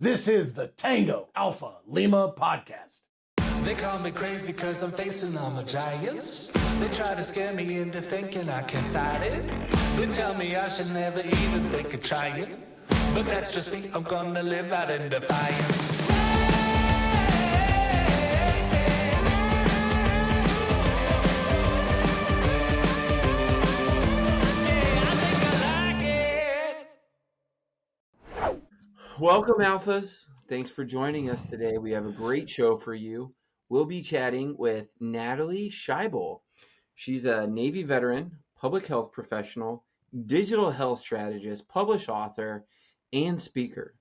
This is the Tango Alpha Lima podcast. They call me crazy cause I'm facing all my giants. They try to scare me into thinking I can fight it. They tell me I should never even think of trying. But that's just me, I'm gonna live out in defiance. Welcome, Alphas. Thanks for joining us today. We have a great show for you. We'll be chatting with Natalie Schibell. She's a Navy veteran, public health professional, digital health strategist, published author, and speaker.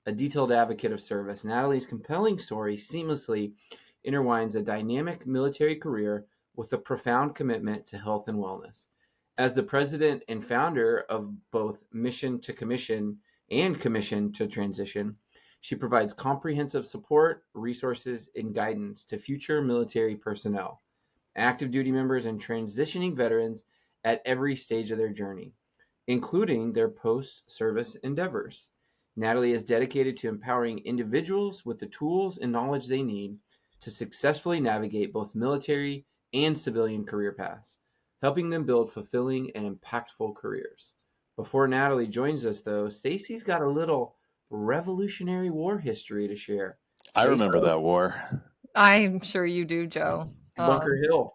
A detailed advocate of service, Natalie's compelling story seamlessly intertwines a dynamic military career with a profound commitment to health and wellness. As the president and founder of both Mission to Commission and Commission to Transition, she provides comprehensive support, resources, and guidance to future military personnel, active duty members, and transitioning veterans at every stage of their journey, including their post-service endeavors. Natalie is dedicated to empowering individuals with the tools and knowledge they need to successfully navigate both military and civilian career paths, helping them build fulfilling and impactful careers. Before Natalie joins us, though, Stacy's got a little Revolutionary War history to share. I remember that war. I'm sure you do, Joe. Bunker Hill.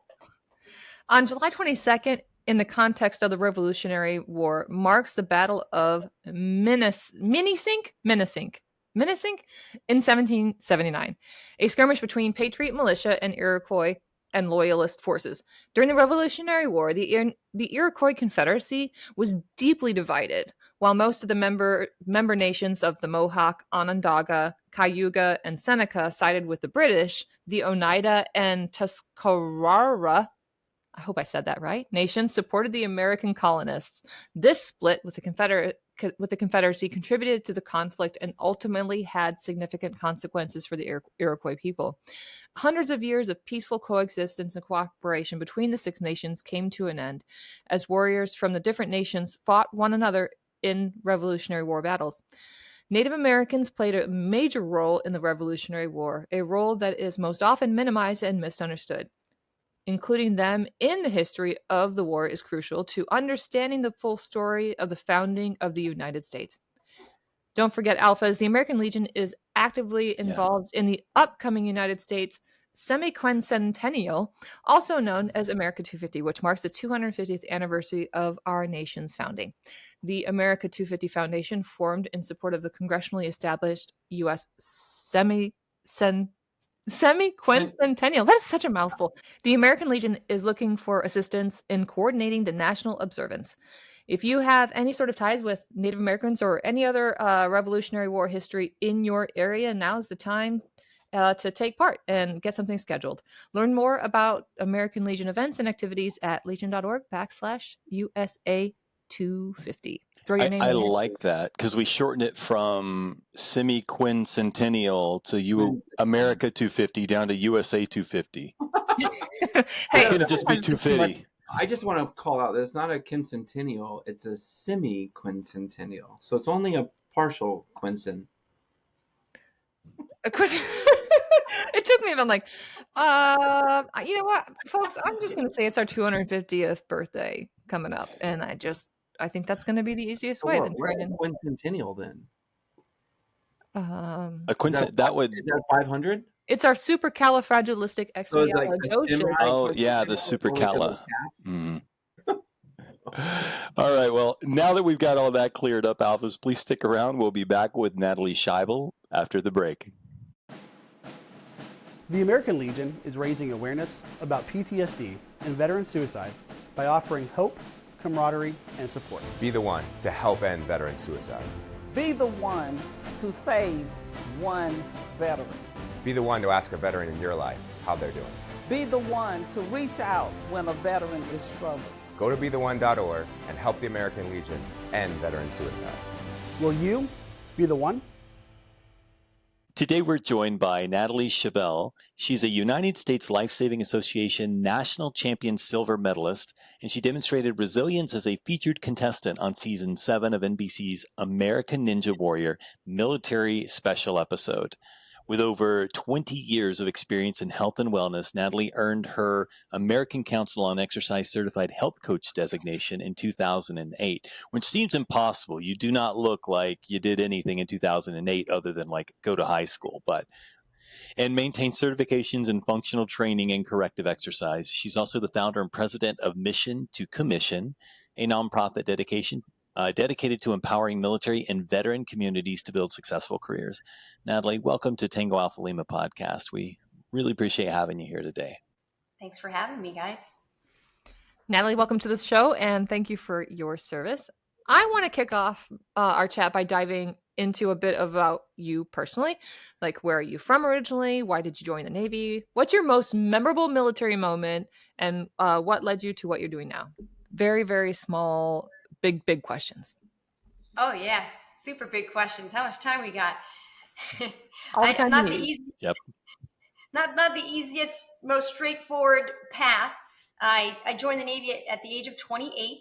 On July 22nd, in the context of the Revolutionary War, marks the Battle of Minisink in 1779, a skirmish between Patriot militia and Iroquois and Loyalist forces. During the Revolutionary War, the Iroquois Confederacy was deeply divided, while most of the member nations of the Mohawk, Onondaga, Cayuga, and Seneca sided with the British. The Oneida and Tuscarora, I hope I said that right, nations supported the American colonists. This split with the Confederacy contributed to the conflict and ultimately had significant consequences for the Iroquois people. Hundreds of years of peaceful coexistence and cooperation between the six nations came to an end as warriors from the different nations fought one another in Revolutionary War battles. Native Americans played a major role in the Revolutionary War, a role that is most often minimized and misunderstood. Including them in the history of the war is crucial to understanding the full story of the founding of the United States. Don't forget, Alphas, the American Legion is actively involved in the upcoming United States semi-quincentennial, also known as America 250, which marks the 250th anniversary of our nation's founding. The America 250 Foundation, formed in support of the congressionally established U.S. semi-quincentennial. That is such a mouthful. The American Legion is looking for assistance in coordinating the national observance. If you have any sort of ties with Native Americans or any other Revolutionary War history in your area, now's the time to take part and get something scheduled. Learn more about American Legion events and activities at legion.org/USA250. Throw your name I in there. like that because we shorten it from semi-quincentennial to America 250 down to USA 250. It's going to just be 250. I just want to call out that it's not a quincentennial, it's a semi-quincentennial. So it's only a partial quincen. Of course, it took me, and I'm like, you know what, folks, I'm just going to say it's our 250th birthday coming up. And I think that's going to be the easiest way. What's a quincentennial then? A quincentennial, that would... Is that 500? It's our supercalifragilisticexpialidocious. So like the supercala. All right, well, now that we've got all that cleared up, Alphas, please stick around. We'll be back with Natalie Schibell after the break. The American Legion is raising awareness about PTSD and veteran suicide by offering hope, camaraderie, and support. Be the one to help end veteran suicide. Be the one to save one veteran. Be the one to ask a veteran in your life how they're doing. Be the one to reach out when a veteran is struggling. Go to betheone.org and help the American Legion end veteran suicide. Will you be the one? Today we're joined by Natalie Schibell. She's a United States Life-Saving Association National Champion Silver Medalist, and she demonstrated resilience as a featured contestant on Season 7 of NBC's American Ninja Warrior Military Special episode. With over 20 years of experience in health and wellness, Natalie earned her American Council on Exercise Certified Health Coach designation in 2008, which seems impossible. You do not look like you did anything in 2008 other than go to high school, and maintain certifications in functional training and corrective exercise. She's also the founder and president of Mission to Commission, a nonprofit dedicated to empowering military and veteran communities to build successful careers. Natalie, welcome to Tango Alpha Lima podcast. We really appreciate having you here today. Thanks for having me, guys. Natalie, welcome to the show, and thank you for your service. I want to kick off our chat by diving into a bit about you personally. Like, where are you from originally? Why did you join the Navy? What's your most memorable military moment? And what led you to what you're doing now? Very, very small, big questions. Oh, yes. Super big questions. How much time we got? All the time not you the need. easy, Yep. not the easiest, most straightforward path. I joined the Navy at the age of 28,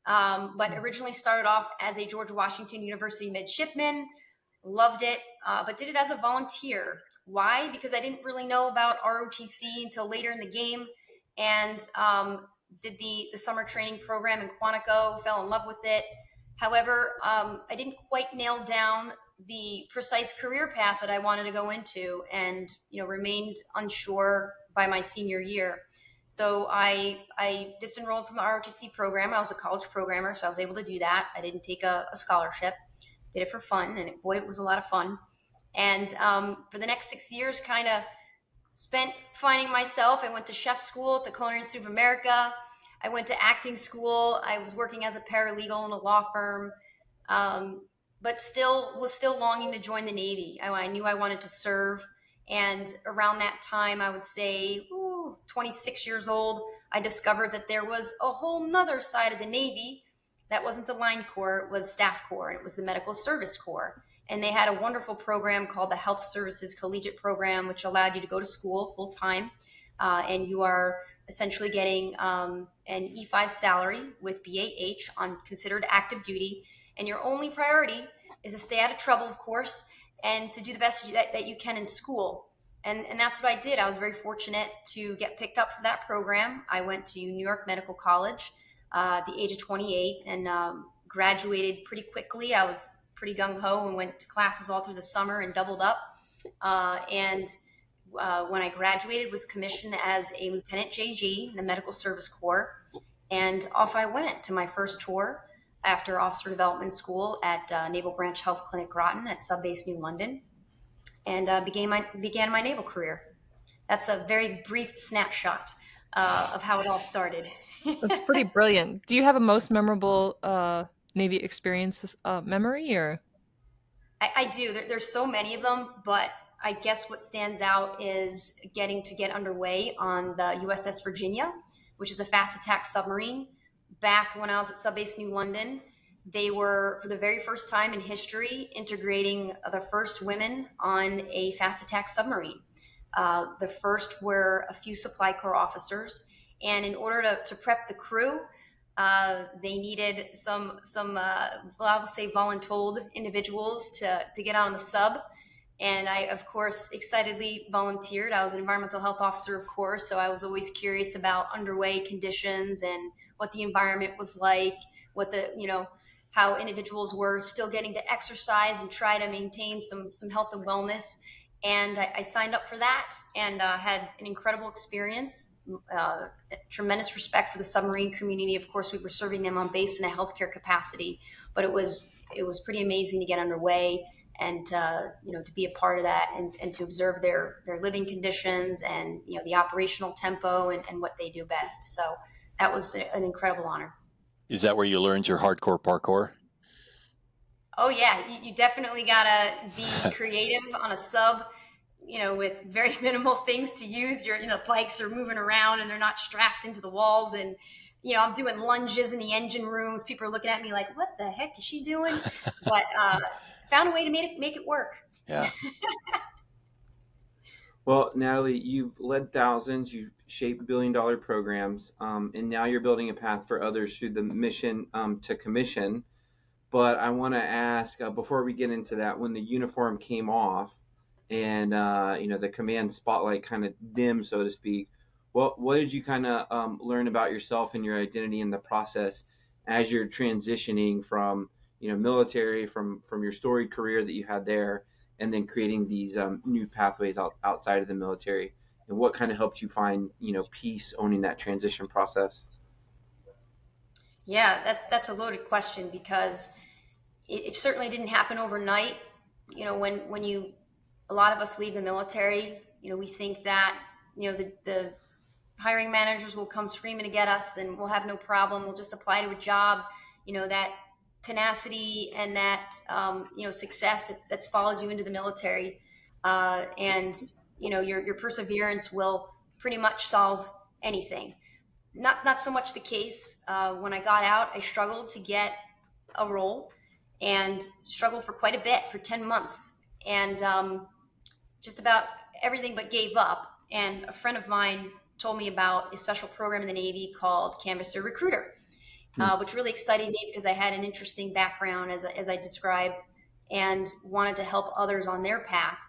but originally started off as a George Washington University midshipman. Loved it, but did it as a volunteer. Why? Because I didn't really know about ROTC until later in the game, and did the summer training program in Quantico, fell in love with it. However, I didn't quite nail down the precise career path that I wanted to go into, and remained unsure by my senior year. So I disenrolled from the ROTC program. I was a college programmer, so I was able to do that. I didn't take a scholarship. Did it for fun, and boy, it was a lot of fun. And for the next 6 years, kind of spent finding myself. I went to chef school at the Culinary Institute of America. I went to acting school. I was working as a paralegal in a law firm, but was still longing to join the Navy. I knew I wanted to serve. And around that time, I would say 26 years old, I discovered that there was a whole nother side of the Navy that wasn't the line corps, it was staff corps, and it was the medical service corps. And they had a wonderful program called the Health Services Collegiate Program, which allowed you to go to school full time. And you are essentially getting an E5 salary with BAH on considered active duty. And your only priority is to stay out of trouble, of course, and to do the best that you can in school. And that's what I did. I was very fortunate to get picked up for that program. I went to New York Medical College at the age of 28 and graduated pretty quickly. I was pretty gung-ho and went to classes all through the summer and doubled up. When I graduated, was commissioned as a Lieutenant JG in the Medical Service Corps. And off I went to my first tour after Officer Development School at Naval Branch Health Clinic Groton at Subbase New London, and began my naval career. That's a very brief snapshot of how it all started. That's pretty brilliant. Do you have a most memorable Navy experience memory, or? I do. There's so many of them, but I guess what stands out is getting to get underway on the USS Virginia, which is a fast attack submarine. Back when I was at Subbase New London, they were, for the very first time in history, integrating the first women on a fast attack submarine. The first were a few supply corps officers, and in order to prep the crew, they needed some I will say voluntold individuals to get on the sub. And I, of course, excitedly volunteered. I was an environmental health officer, of course, so I was always curious about underway conditions and what the environment was like, what how individuals were still getting to exercise and try to maintain some health and wellness. And I signed up for that and had an incredible experience, tremendous respect for the submarine community. Of course, we were serving them on base in a healthcare capacity, but it was pretty amazing to get underway and to be a part of that and to observe their living conditions and the operational tempo and what they do best. So that was an incredible honor. Is that where you learned your hardcore parkour? Oh yeah, you definitely gotta be creative on a sub, with very minimal things to use. The bikes are moving around and they're not strapped into the walls, and I'm doing lunges in the engine rooms. People are looking at me like, "What the heck is she doing?" But found a way to make it work. Yeah. Well, Natalie, you've led thousands, you've shaped billion-dollar programs, and now you're building a path for others through the mission to commission. But I want to ask, before we get into that, when the uniform came off and the command spotlight kind of dimmed, so to speak, what did you kind of learn about yourself and your identity in the process as you're transitioning from military, from your storied career that you had there, and then creating these new pathways outside of the military? And what kind of helped you find peace owning that transition process? Yeah, that's a loaded question, because it certainly didn't happen overnight. When a lot of us leave the military, we think that the hiring managers will come screaming to get us and we'll have no problem. We'll just apply to a job. That tenacity and that success that follows you into the military, and your perseverance will pretty much solve anything. Not so much the case. When I got out, I struggled to get a role, and struggled for quite a bit, for 10 months, and just about everything but gave up. And a friend of mine told me about a special program in the Navy called Canvasser Recruiter, which really excited me because I had an interesting background, as I described, and wanted to help others on their path.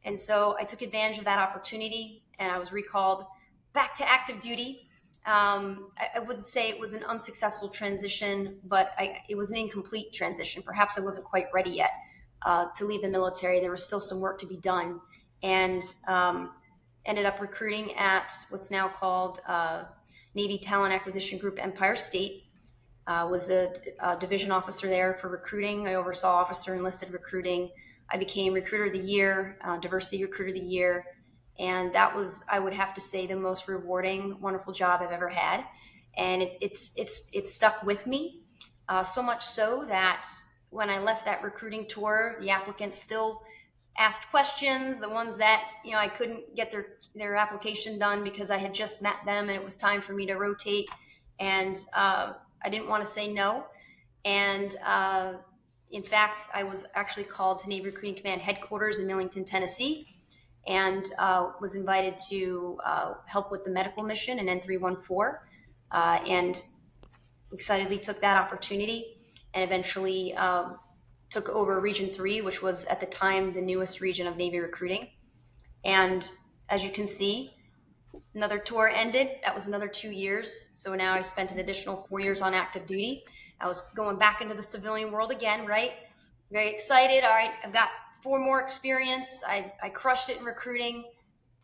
And so I took advantage of that opportunity, and I was recalled back to active duty. I wouldn't say it was an unsuccessful transition, but it was an incomplete transition. Perhaps I wasn't quite ready yet to leave the military. There was still some work to be done, and ended up recruiting at what's now called Navy Talent Acquisition Group Empire State. Was the division officer there for recruiting. I oversaw officer enlisted recruiting. I became Recruiter of the Year, Diversity Recruiter of the Year. And that was, I would have to say, the most rewarding, wonderful job I've ever had. And it stuck with me, so much so that when I left that recruiting tour, the applicants still asked questions, the ones that, I couldn't get their application done because I had just met them and it was time for me to rotate. And I didn't want to say no. And in fact, I was actually called to Navy Recruiting Command headquarters in Millington, Tennessee, and was invited to help with the medical mission in N314, and excitedly took that opportunity, and eventually took over Region 3, which was at the time the newest region of Navy recruiting. And as you can see, another tour ended. That was another 2 years. So now I've spent an additional 4 years on active duty. I was going back into the civilian world again, right? Very excited. All right, I've got 4 more experience. I crushed it in recruiting,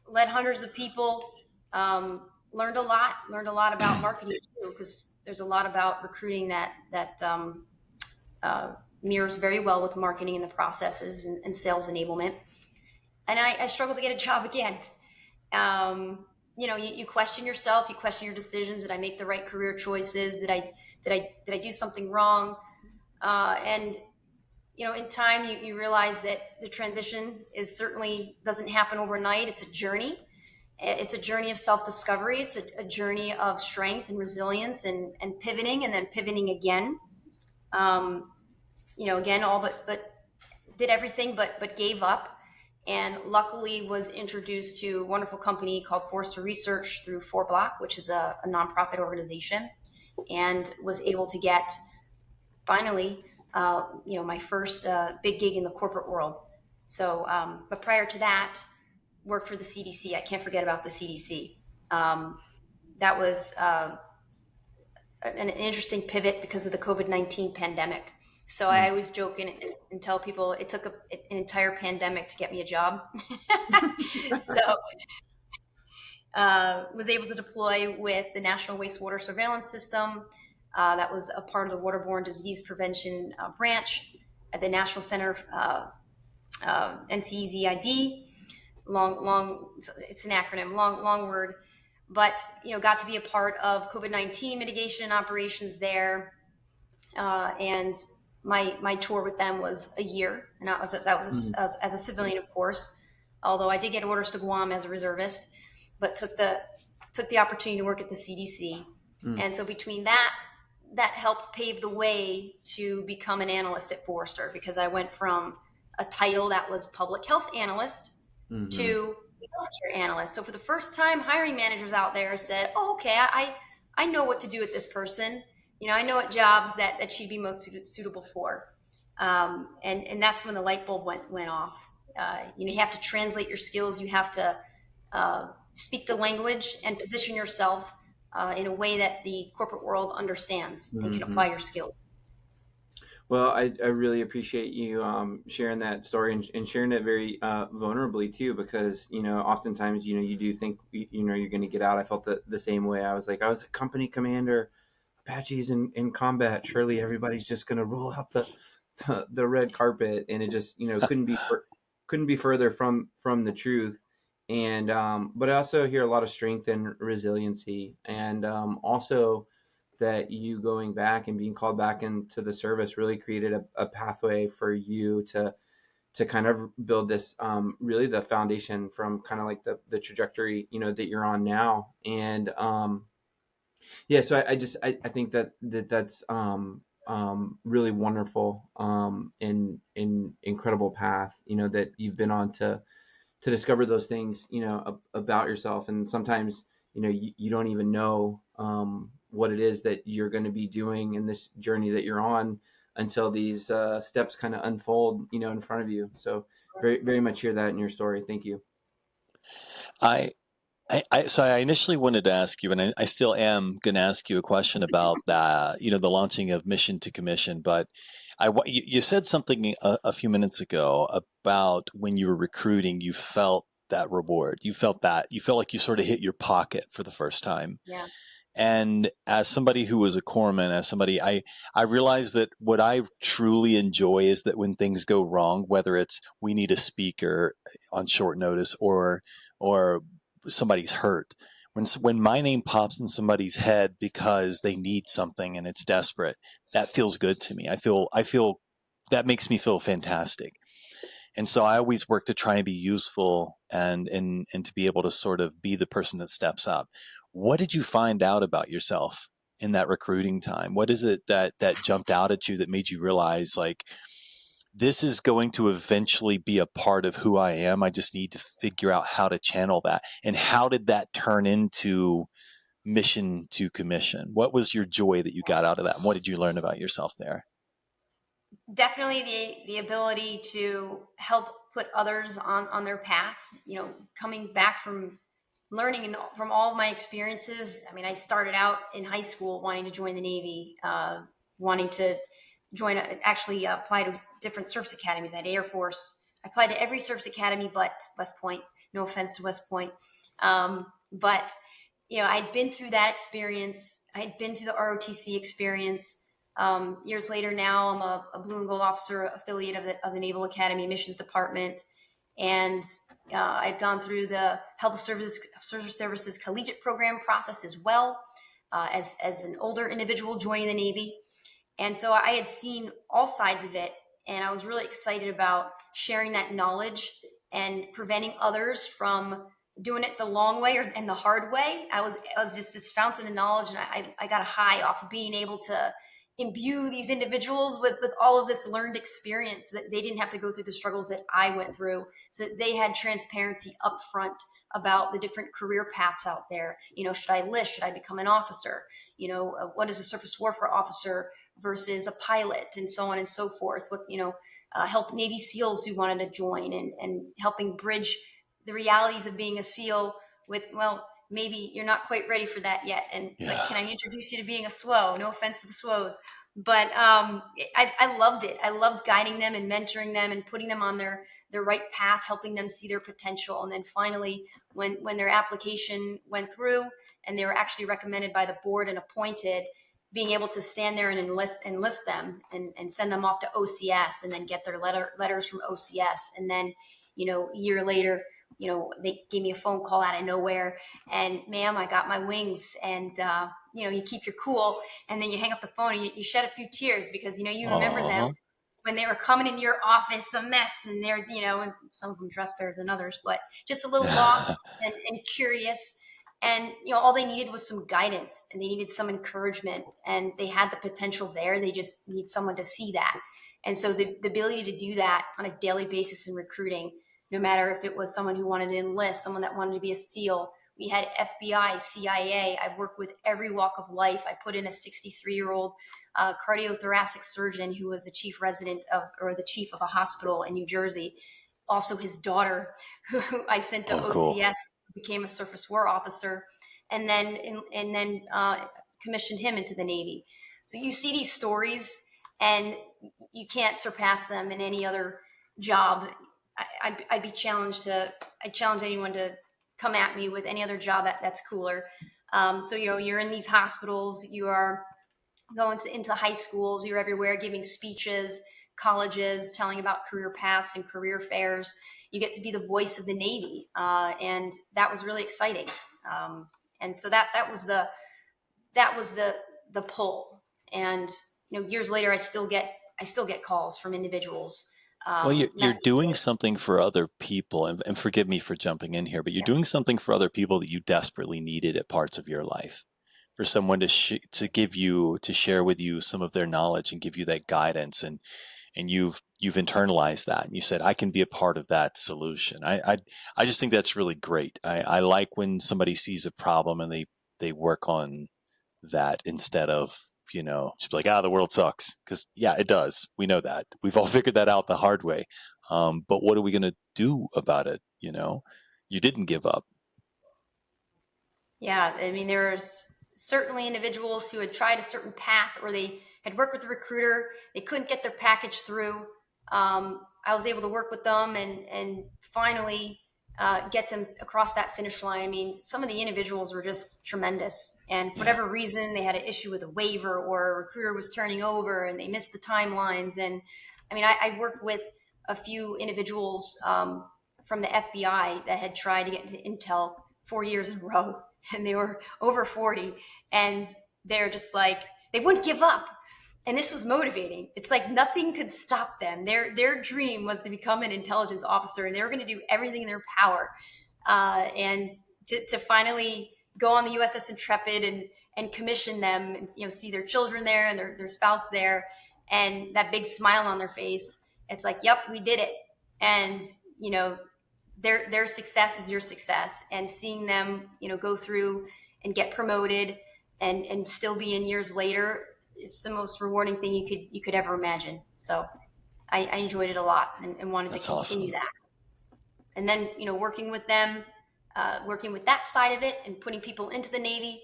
led hundreds of people, learned a lot about marketing too, because there's a lot about recruiting that mirrors very well with marketing and the processes and sales enablement. And I struggled to get a job again. You question yourself, you question your decisions. Did I make the right career choices? Did I do something wrong? And in time, you realize that the transition certainly doesn't happen overnight. It's a journey. It's a journey of self-discovery. It's a journey of strength and resilience and pivoting and then pivoting again. Again, all but did everything but gave up. And luckily was introduced to a wonderful company called Forrester Research through 4Block, which is a nonprofit organization, and was able to get finally my first big gig in the corporate world. So, but prior to that, worked for the CDC. I can't forget about the CDC. That was an interesting pivot because of the COVID-19 pandemic. So I always joke and tell people it took an entire pandemic to get me a job. So was able to deploy with the National Wastewater Surveillance System. That was a part of the Waterborne Disease Prevention branch at the National Center of NCEZID. Long, it's an acronym, long word. But, got to be a part of COVID-19 mitigation and operations there. And my tour with them was a year, and that was as a civilian, of course, although I did get orders to Guam as a reservist, but took the opportunity to work at the CDC. And so between that helped pave the way to become an analyst at Forrester, because I went from a title that was public health analyst to healthcare analyst. So for the first time, hiring managers out there said, oh, okay, I know what to do with this person. I know what jobs that she'd be most suitable for. And that's when the light bulb went off. You have to translate your skills. You have to speak the language and position yourself in a way that the corporate world understands and can apply your skills. Well, I really appreciate you sharing that story and sharing it very vulnerably too, because oftentimes you do think you're going to get out. I felt the same way. I was like, I was a company commander, Apache's in combat. Surely everybody's just going to roll out the red carpet, and it just couldn't be further from the truth. And but I also hear a lot of strength and resiliency, and also that you going back and being called back into the service really created a pathway for you to kind of build this really the foundation from kind of like the trajectory that you're on now. And so I think that's really wonderful and incredible path that you've been on to discover those things about yourself. And sometimes you don't even know what it is that you're going to be doing in this journey that you're on until these steps kind of unfold in front of you. So very, very much hear that in your story. Thank you. So I initially wanted to ask you, and I still am going to ask you a question about the launching of Mission to Commission. But you said something a few minutes ago about when you were recruiting, you felt that reward. You felt like you sort of hit your pocket for the first time. Yeah. And as somebody who was a corpsman, I realized that what I truly enjoy is that when things go wrong, whether it's we need a speaker on short notice or somebody's hurt, when my name pops in somebody's head because they need something and it's desperate, that feels good to me. I feel that makes me feel fantastic. And so I always work to try and be useful and to be able to sort of be the person that steps up. What did you find out about yourself in that recruiting time? What is it that jumped out at you that made you realize, like, this is going to eventually be a part of who I am? I just need to figure out how to channel that. And how did that turn into Mission to Commission? What was your joy that you got out of that? And what did you learn about yourself there? Definitely the ability to help put others on their path. Coming back from learning from all of my experiences. I mean, I started out in high school wanting to join the Navy, wanting to apply to different service academies. I had Air Force. I applied to every service academy but West Point. No offense to West Point. But I'd been through that experience. I had been through the ROTC experience. Years later now, I'm a Blue and Gold officer affiliate of the Naval Academy Missions Department. And I've gone through the Health Services Collegiate Program process as well, as an older individual joining the Navy. And so I had seen all sides of it, and I was really excited about sharing that knowledge and preventing others from doing it the long way and the hard way. I was just this fountain of knowledge, and I got a high off of being able to imbue these individuals with all of this learned experience, so that they didn't have to go through the struggles that I went through, so that they had transparency up front about the different career paths out there. Should I enlist? Should I become an officer? What is a surface warfare officer versus a pilot, and so on and so forth. What, help Navy SEALs who wanted to join, and helping bridge the realities of being a SEAL with, well, maybe you're not quite ready for that yet. And like, can I introduce you to being a SWO? No offense to the SWOs, but I loved it. I loved guiding them and mentoring them and putting them on their right path, helping them see their potential. And then finally, when their application went through and they were actually recommended by the board and appointed, being able to stand there and enlist them and send them off to OCS, and then get their letters from OCS. And then, a year later, they gave me a phone call out of nowhere, and ma'am, I got my wings. And, you keep your cool, and then you hang up the phone and you shed a few tears, because, you remember them when they were coming into your office, a mess, and they're, and some of them dress better than others, but just a little lost and curious. And, all they needed was some guidance, and they needed some encouragement, and they had the potential there. They just need someone to see that. And so the ability to do that on a daily basis in recruiting, no matter if it was someone who wanted to enlist, someone that wanted to be a SEAL, we had FBI, CIA. I worked with every walk of life. I put in a 63-year-old cardiothoracic surgeon who was the chief the chief of a hospital in New Jersey. Also his daughter, who I sent to OCS, became a surface war officer, and then commissioned him into the Navy. So you see these stories, and you can't surpass them in any other job. I challenge anyone to come at me with any other job that's cooler. So you're in these hospitals, you are going into high schools, you're everywhere giving speeches, colleges, telling about career paths and career fairs. You get to be the voice of the Navy, and that was really exciting. And so that was the pull. And years later, I still get calls from individuals. Well, you're doing something for other people, and forgive me for jumping in here, but you're doing something for other people that you desperately needed at parts of your life. For someone to share with you some of their knowledge and give you that guidance, and you've internalized that, and you said, I can be a part of that solution. I just think that's really great. I like when somebody sees a problem and they work on that instead of just be like, the world sucks. Because it does. We know that. We've all figured that out the hard way. But what are we going to do about it? You didn't give up. Yeah, I mean, there's certainly individuals who had tried a certain path, or they had worked with the recruiter. They couldn't get their package through. I was able to work with them and finally get them across that finish line. I mean, some of the individuals were just tremendous, and for whatever reason, they had an issue with a waiver, or a recruiter was turning over and they missed the timelines. And I mean, I worked with a few individuals from the FBI that had tried to get into Intel 4 years in a row, and they were over 40, and they're just like, they wouldn't give up. And this was motivating. It's like nothing could stop them. Their dream was to become an intelligence officer, and they were going to do everything in their power. And to finally go on the USS Intrepid and commission them, and see their children there and their spouse there, and that big smile on their face. It's like, yep, we did it. And their success is your success. And seeing them go through and get promoted and still be in years later, it's the most rewarding thing you could ever imagine. So I enjoyed it a lot and wanted to continue that. And then, working with them, working with that side of it and putting people into the Navy,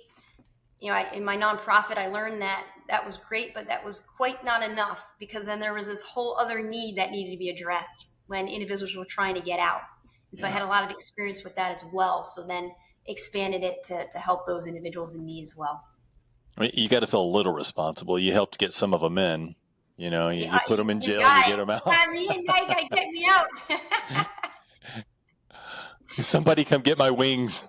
in my nonprofit, I learned that was great, but that was quite not enough, because then there was this whole other need that needed to be addressed when individuals were trying to get out. And so I had a lot of experience with that as well. So then expanded it to help those individuals in need as well. I mean, you got to feel a little responsible. You helped get some of them in. You put them in jail, you get them out. Me and Mike got to get me out. Somebody come get my wings.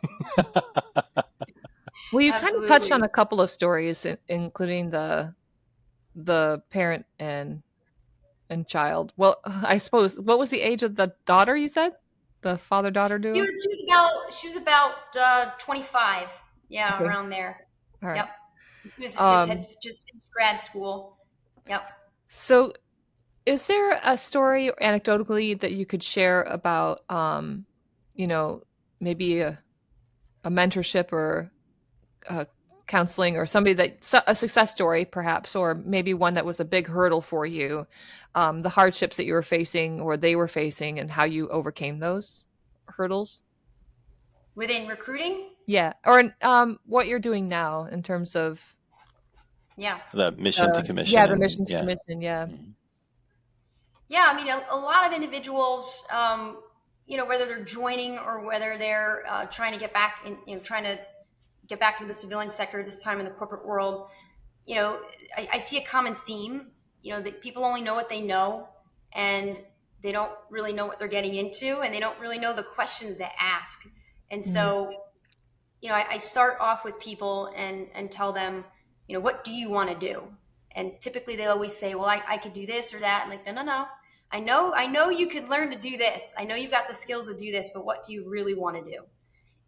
Well, you kind of touched on a couple of stories, including the parent and child. Well, I suppose, what was the age of the daughter, you said? The father-daughter duo? She was about 25. Yeah, okay. Around there. All right. Yep. Had just finished grad school. Yep. So is there a story anecdotally that you could share about, maybe a mentorship or counseling, or somebody a success story perhaps, or maybe one that was a big hurdle for you, the hardships that you were facing or they were facing, and how you overcame those hurdles? Within recruiting? Yeah. Or what you're doing now in terms of the mission to commission. Yeah, the mission to commission, yeah. Mm-hmm. Yeah, I mean, a lot of individuals, whether they're joining or whether they're trying to get back into the civilian sector, this time in the corporate world, I see a common theme, that people only know what they know, and they don't really know what they're getting into, and they don't really know the questions to ask. And so, I start off with people and tell them, what do you want to do? And typically they always say, well, I could do this or that. I'm like, no. I know you could learn to do this. I know you've got the skills to do this, but what do you really want to do?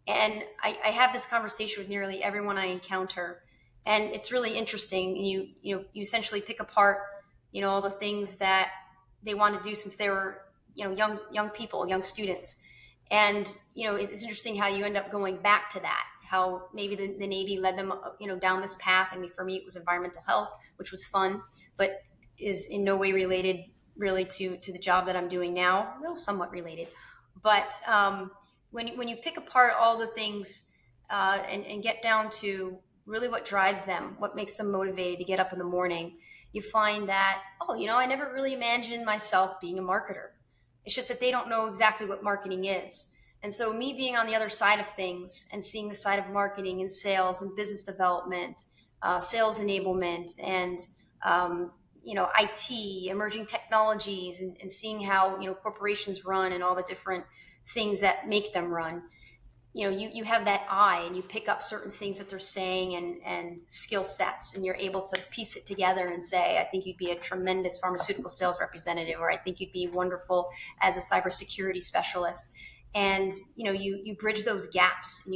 And I have this conversation with nearly everyone I encounter, and it's really interesting. You essentially pick apart, all the things that they wanted to do since they were, young people, young students. And, it's interesting how you end up going back to that, how maybe the Navy led them, down this path. I mean, for me, it was environmental health, which was fun, but is in no way related really to the job that I'm doing now. Well, somewhat related. But when you pick apart all the things and get down to really what drives them, what makes them motivated to get up in the morning, you find that, I never really imagined myself being a marketer. It's just that they don't know exactly what marketing is. And so me being on the other side of things and seeing the side of marketing and sales and business development, sales enablement, and IT, emerging technologies, and seeing how corporations run and all the different things that make them run. You have that eye and you pick up certain things that they're saying and skill sets, and you're able to piece it together and say, I think you'd be a tremendous pharmaceutical sales representative, or I think you'd be wonderful as a cybersecurity specialist. And you bridge those gaps, and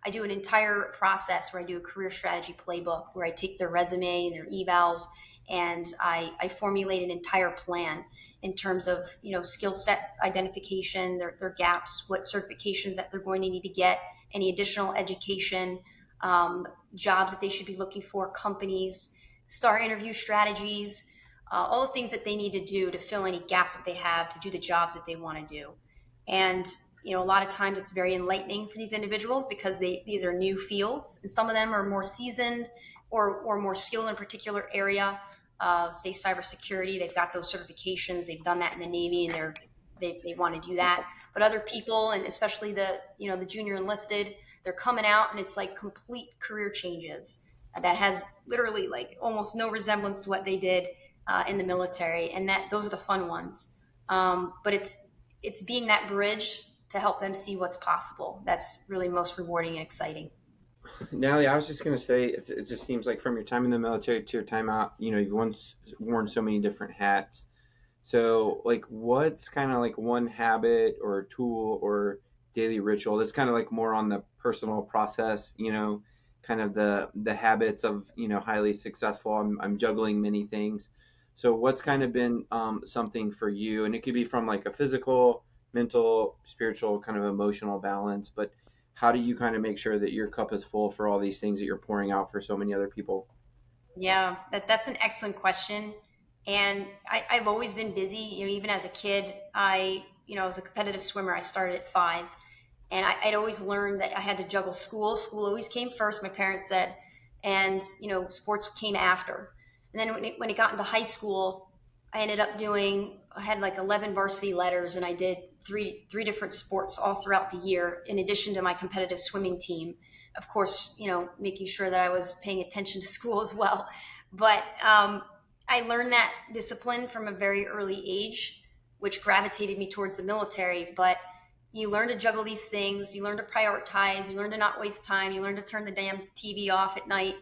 I do an entire process where I do a career strategy playbook where I take their resume and their evals, and I formulate an entire plan in terms of skill sets identification, their gaps, what certifications that they're going to need to get, any additional education, jobs that they should be looking for, companies, star interview strategies, all the things that they need to do to fill any gaps that they have to do the jobs that they want to do. And a lot of times it's very enlightening for these individuals because these are new fields, and some of them are more seasoned or more skilled in a particular area. Say cybersecurity, they've got those certifications, they've done that in the Navy, and they want to do that. But other people, and especially the junior enlisted, they're coming out and it's like complete career changes that has literally like almost no resemblance to what they did in the military, and those are the fun ones. But it's being that bridge to help them see what's possible. That's really most rewarding and exciting. Natalie, I was just going to say, it just seems like from your time in the military to your time out, you've once worn so many different hats. So, like, what's kind of like one habit or tool or daily ritual that's kind of like more on the personal process, kind of the habits of, highly successful. I'm juggling many things. So what's kind of been something for you? And it could be from like a physical, mental, spiritual, kind of emotional balance, but how do you kind of make sure that your cup is full for all these things that you're pouring out for so many other people? Yeah, that's an excellent question. And I've always been busy, even as a kid. I was a competitive swimmer. I started at 5, and I'd always learned that I had to juggle school. School always came first, my parents said, and sports came after. And then when it got into high school, I had like 11 varsity letters, and I did three different sports all throughout the year, in addition to my competitive swimming team. Of course, making sure that I was paying attention to school as well. But I learned that discipline from a very early age, which gravitated me towards the military. But you learn to juggle these things, you learn to prioritize, you learn to not waste time, you learn to turn the damn TV off at night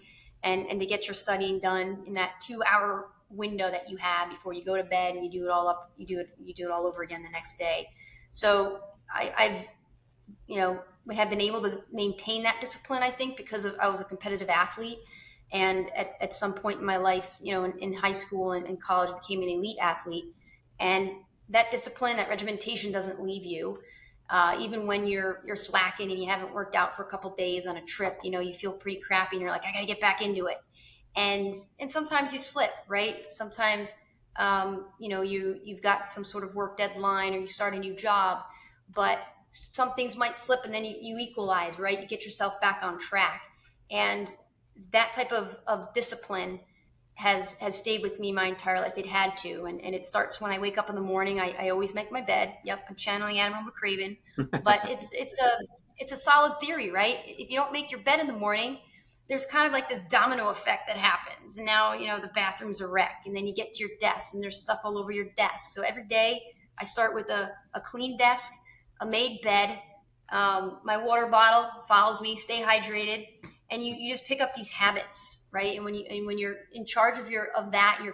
and to get your studying done in that 2-hour window that you have before you go to bed, and you do it all up, you do it all over again the next day. So I've have been able to maintain that discipline, I think, because I was a competitive athlete, and at some point in my life, in high school and in college, became an elite athlete. And that discipline, that regimentation doesn't leave you. Even when you're slacking and you haven't worked out for a couple days on a trip, you feel pretty crappy and you're like, I got to get back into it. And sometimes you slip, right? Sometimes, you've got some sort of work deadline, or you start a new job, but some things might slip, and then you equalize, right? You get yourself back on track. And that type of discipline has stayed with me my entire life. It had to. And it starts when I wake up in the morning. I always make my bed. Yep. I'm channeling Admiral McCraven, but it's a solid theory, right? If you don't make your bed in the morning, there's kind of like this domino effect that happens. And now, the bathroom's a wreck, and then you get to your desk and there's stuff all over your desk. So every day I start with a clean desk, a made bed, my water bottle follows me, stay hydrated. And you just pick up these habits, right? And when you're in charge of your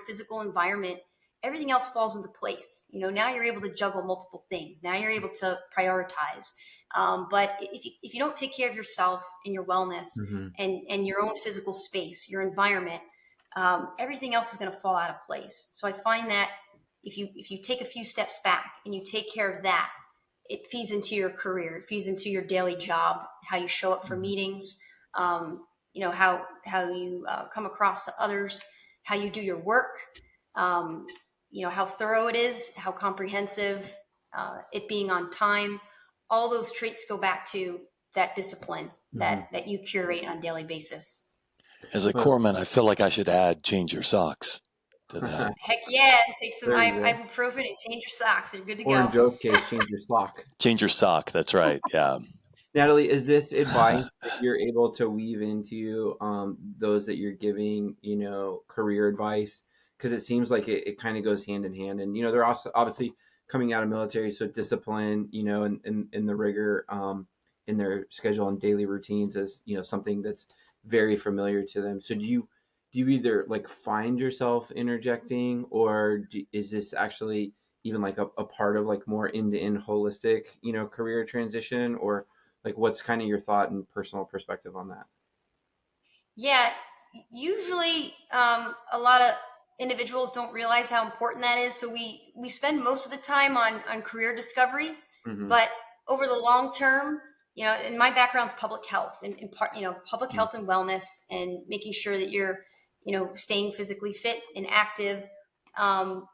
physical environment, everything else falls into place. Now you're able to juggle multiple things. Now you're able to prioritize. But if you don't take care of yourself and your wellness, mm-hmm. and your own physical space, your environment, everything else is going to fall out of place. So I find that if you take a few steps back and you take care of that, it feeds into your career. It feeds into your daily job, how you show up for meetings, how you come across to others, how you do your work, how thorough it is, how comprehensive, it being on time. All those traits go back to that discipline that you curate on a daily basis. As a corpsman, I feel like I should add change your socks to that. Heck yeah, take some There you go. ibuprofen and change your socks. You're good to Or go. in Joe's case, change your sock. Change your sock. That's right. Yeah. Natalie, is this advice that you're able to weave into those that you're giving, career advice? Because it seems like it kind of goes hand in hand. And, they're also obviously coming out of military, so discipline, in the rigor in their schedule and daily routines is, something that's very familiar to them. So do you either like find yourself interjecting, or is this actually even like a part of like more end-to-end holistic, career transition, or like what's kind of your thought and personal perspective on that? Yeah, usually a lot of individuals don't realize how important that is. So we spend most of the time on career discovery, but over the long term, and my background's public health, and in part, public health and wellness, and making sure that you're, staying physically fit and active. I'm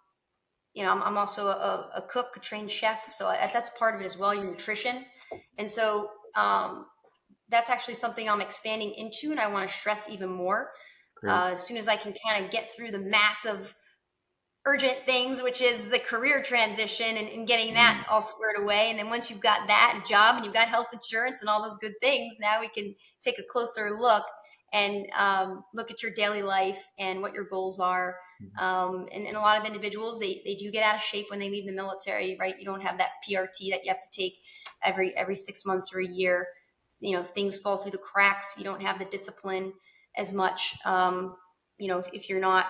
also a cook, a trained chef, so that's part of it as well, your nutrition. And so that's actually something I'm expanding into, and I want to stress even more. As soon as I can kind of get through the massive urgent things, which is the career transition and getting that all squared away. And then once you've got that job and you've got health insurance and all those good things, now we can take a closer look and look at your daily life and what your goals are. And a lot of individuals, they do get out of shape when they leave the military, right? You don't have that PRT that you have to take every 6 months or a year. Things fall through the cracks. You don't have the discipline as much, if you're not,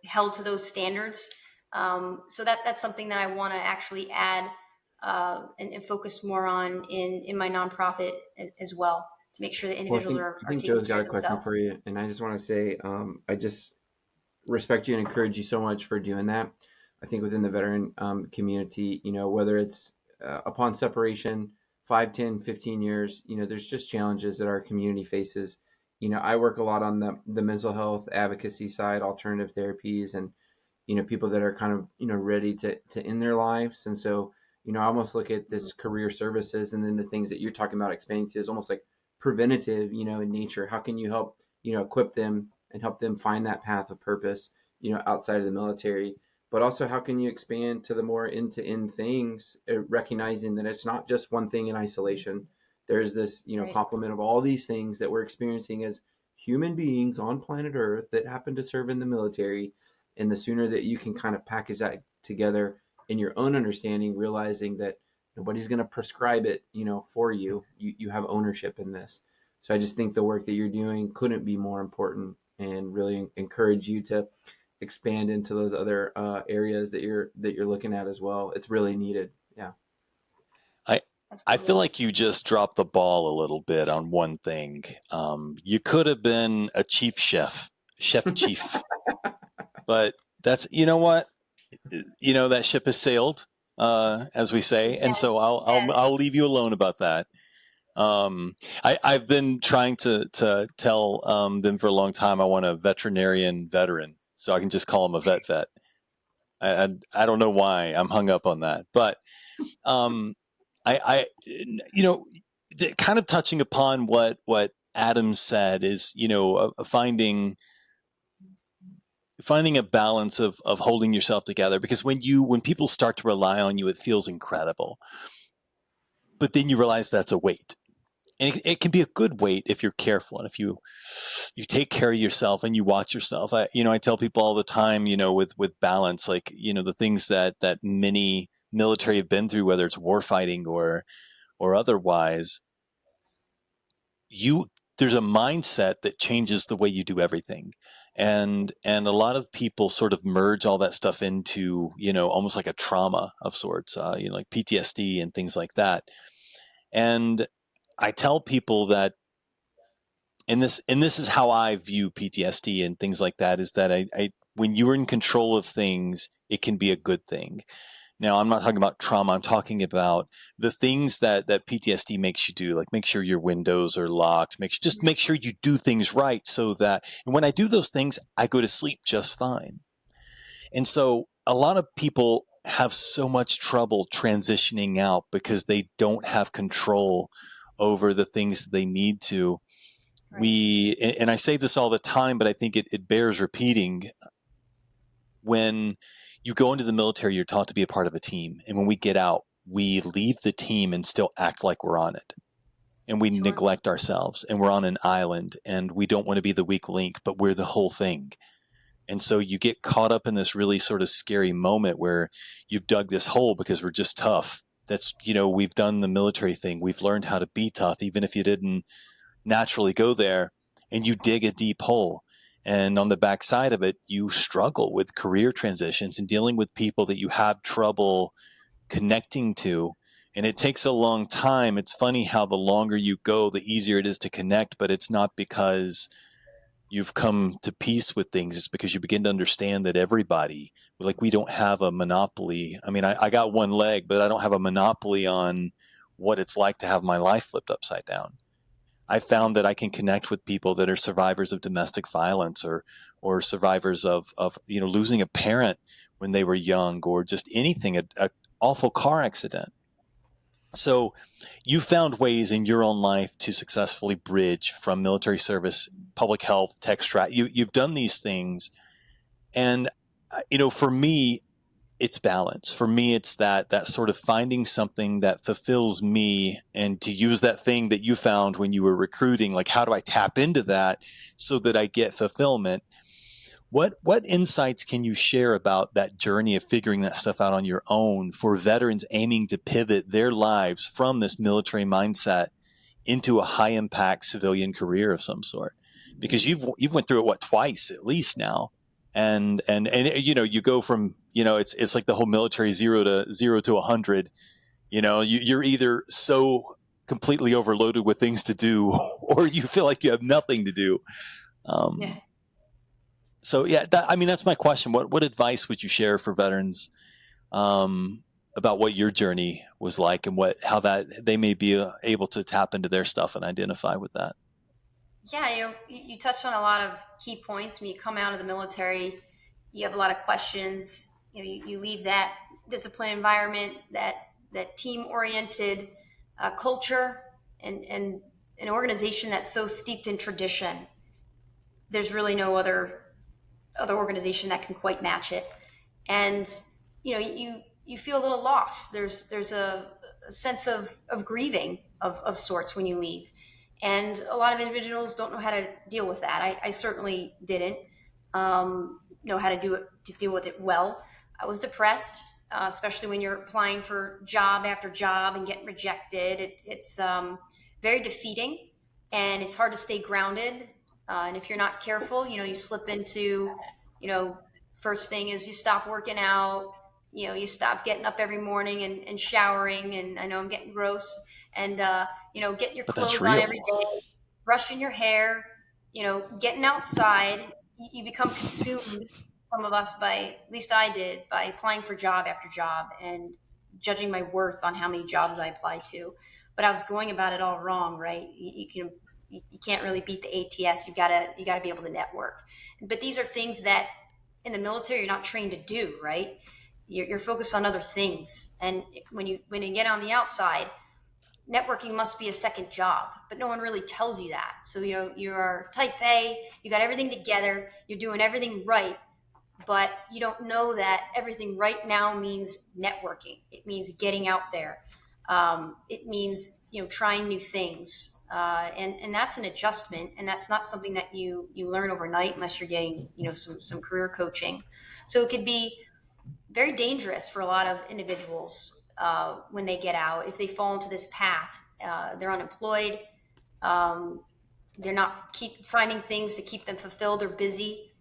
held to those standards. So that's something that I want to actually add and focus more on in my nonprofit as well, to make sure that individuals are taking Joe's care got of a question themselves. for you, and I just want to say I just respect you and encourage you so much for doing that. I think within the veteran community, whether it's upon separation, 5, 10, 15 years, there's just challenges that our community faces. I work a lot on the mental health advocacy side, alternative therapies, and, people that are kind of, ready to end their lives. And so, I almost look at this career services, and then the things that you're talking about expanding to is almost like preventative, in nature. How can you help, equip them and help them find that path of purpose, outside of the military? But also, how can you expand to the more end-to-end things, recognizing that it's not just one thing in isolation. There's this, Right. complement of all these things that we're experiencing as human beings on planet Earth that happen to serve in the military. And the sooner that you can kind of package that together in your own understanding, realizing that nobody's going to prescribe it, for you. You have ownership in this. So I just think the work that you're doing couldn't be more important, and really encourage you to expand into those other areas that you're looking at as well. It's really needed. Yeah. I feel like you just dropped the ball a little bit on one thing. You could have been a chef chief, but that's, what, that ship has sailed, as we say. And so I'll leave you alone about that. I've been trying to tell them for a long time I want a veterinarian veteran, so I can just call him a vet. I don't know why I'm hung up on that, but I kind of touching upon what Adam said is, finding a balance of holding yourself together, because when people start to rely on you, it feels incredible, but then you realize that's a weight. And it can be a good weight if you're careful, and if you take care of yourself and you watch yourself. I tell people all the time, with balance, like, the things that many military have been through, whether it's war fighting or otherwise, there's a mindset that changes the way you do everything. And a lot of people sort of merge all that stuff into, almost like a trauma of sorts, like PTSD and things like that. And I tell people that and this is how I view PTSD and things like that, is that I when you're in control of things, it can be a good thing. Now, I'm not talking about trauma. I'm talking about the things that PTSD makes you do, like make sure your windows are locked, just make sure you do things right, so that, and when I do those things, I go to sleep just fine. And so a lot of people have so much trouble transitioning out because they don't have control over the things that they need to. Right. And I say this all the time, but I think it bears repeating. When you go into the military, you're taught to be a part of a team. And when we get out, we leave the team and still act like we're on it. And we neglect ourselves, and we're on an island, and we don't want to be the weak link, but we're the whole thing. And so you get caught up in this really sort of scary moment where you've dug this hole because we're just tough. That's, we've done the military thing. We've learned how to be tough, even if you didn't naturally go there, and you dig a deep hole. And on the backside of it, you struggle with career transitions and dealing with people that you have trouble connecting to. And it takes a long time. It's funny how the longer you go, the easier it is to connect, but it's not because you've come to peace with things. It's because you begin to understand that everybody, like, we don't have a monopoly. I mean, I got one leg, but I don't have a monopoly on what it's like to have my life flipped upside down. I found that I can connect with people that are survivors of domestic violence or survivors of losing a parent when they were young, or just anything, an awful car accident. So you found ways in your own life to successfully bridge from military service, public health, tech strat. You've done these things. And, for me, it's balance. For me, it's that sort of finding something that fulfills me, and to use that thing that you found when you were recruiting, like, how do I tap into that so that I get fulfillment? What insights can you share about that journey of figuring that stuff out on your own for veterans aiming to pivot their lives from this military mindset into a high impact civilian career of some sort? Because you've went through it twice at least now. And you go from, it's like the whole military 0 to 100. You're either so completely overloaded with things to do, or you feel like you have nothing to do. Yeah. So yeah, that's my question. What advice would you share for veterans about what your journey was like, and how that they may be able to tap into their stuff and identify with that? Yeah, you touched on a lot of key points. When you come out of the military, you have a lot of questions. You leave that disciplined environment, that team-oriented culture, and an organization that's so steeped in tradition. There's really no other organization that can quite match it. And you feel a little lost. There's a sense of grieving of sorts when you leave. And a lot of individuals don't know how to deal with that. I certainly didn't know how to deal with it well. I was depressed, especially when you're applying for job after job and getting rejected. It's very defeating, and it's hard to stay grounded. And if you're not careful, you slip into, first thing is you stop working out, you stop getting up every morning and showering. And I know I'm getting gross. And, getting your clothes on every day, brushing your hair, getting outside. You become consumed, some of us, at least I did, by applying for job after job and judging my worth on how many jobs I applied to. But I was going about it all wrong, right? You can't really beat the ATS. You gotta be able to network. But these are things that in the military you're not trained to do, right? You're focused on other things. And when you get on the outside, networking must be a second job, but no one really tells you that. So, you're type A, you got everything together, you're doing everything right, but you don't know that everything right now means networking. It means getting out there. It means, trying new things. And that's an adjustment, and that's not something that you learn overnight unless you're getting, some career coaching. So it could be very dangerous for a lot of individuals when they get out. If they fall into this path, they're unemployed. They're not finding things to keep them fulfilled or busy,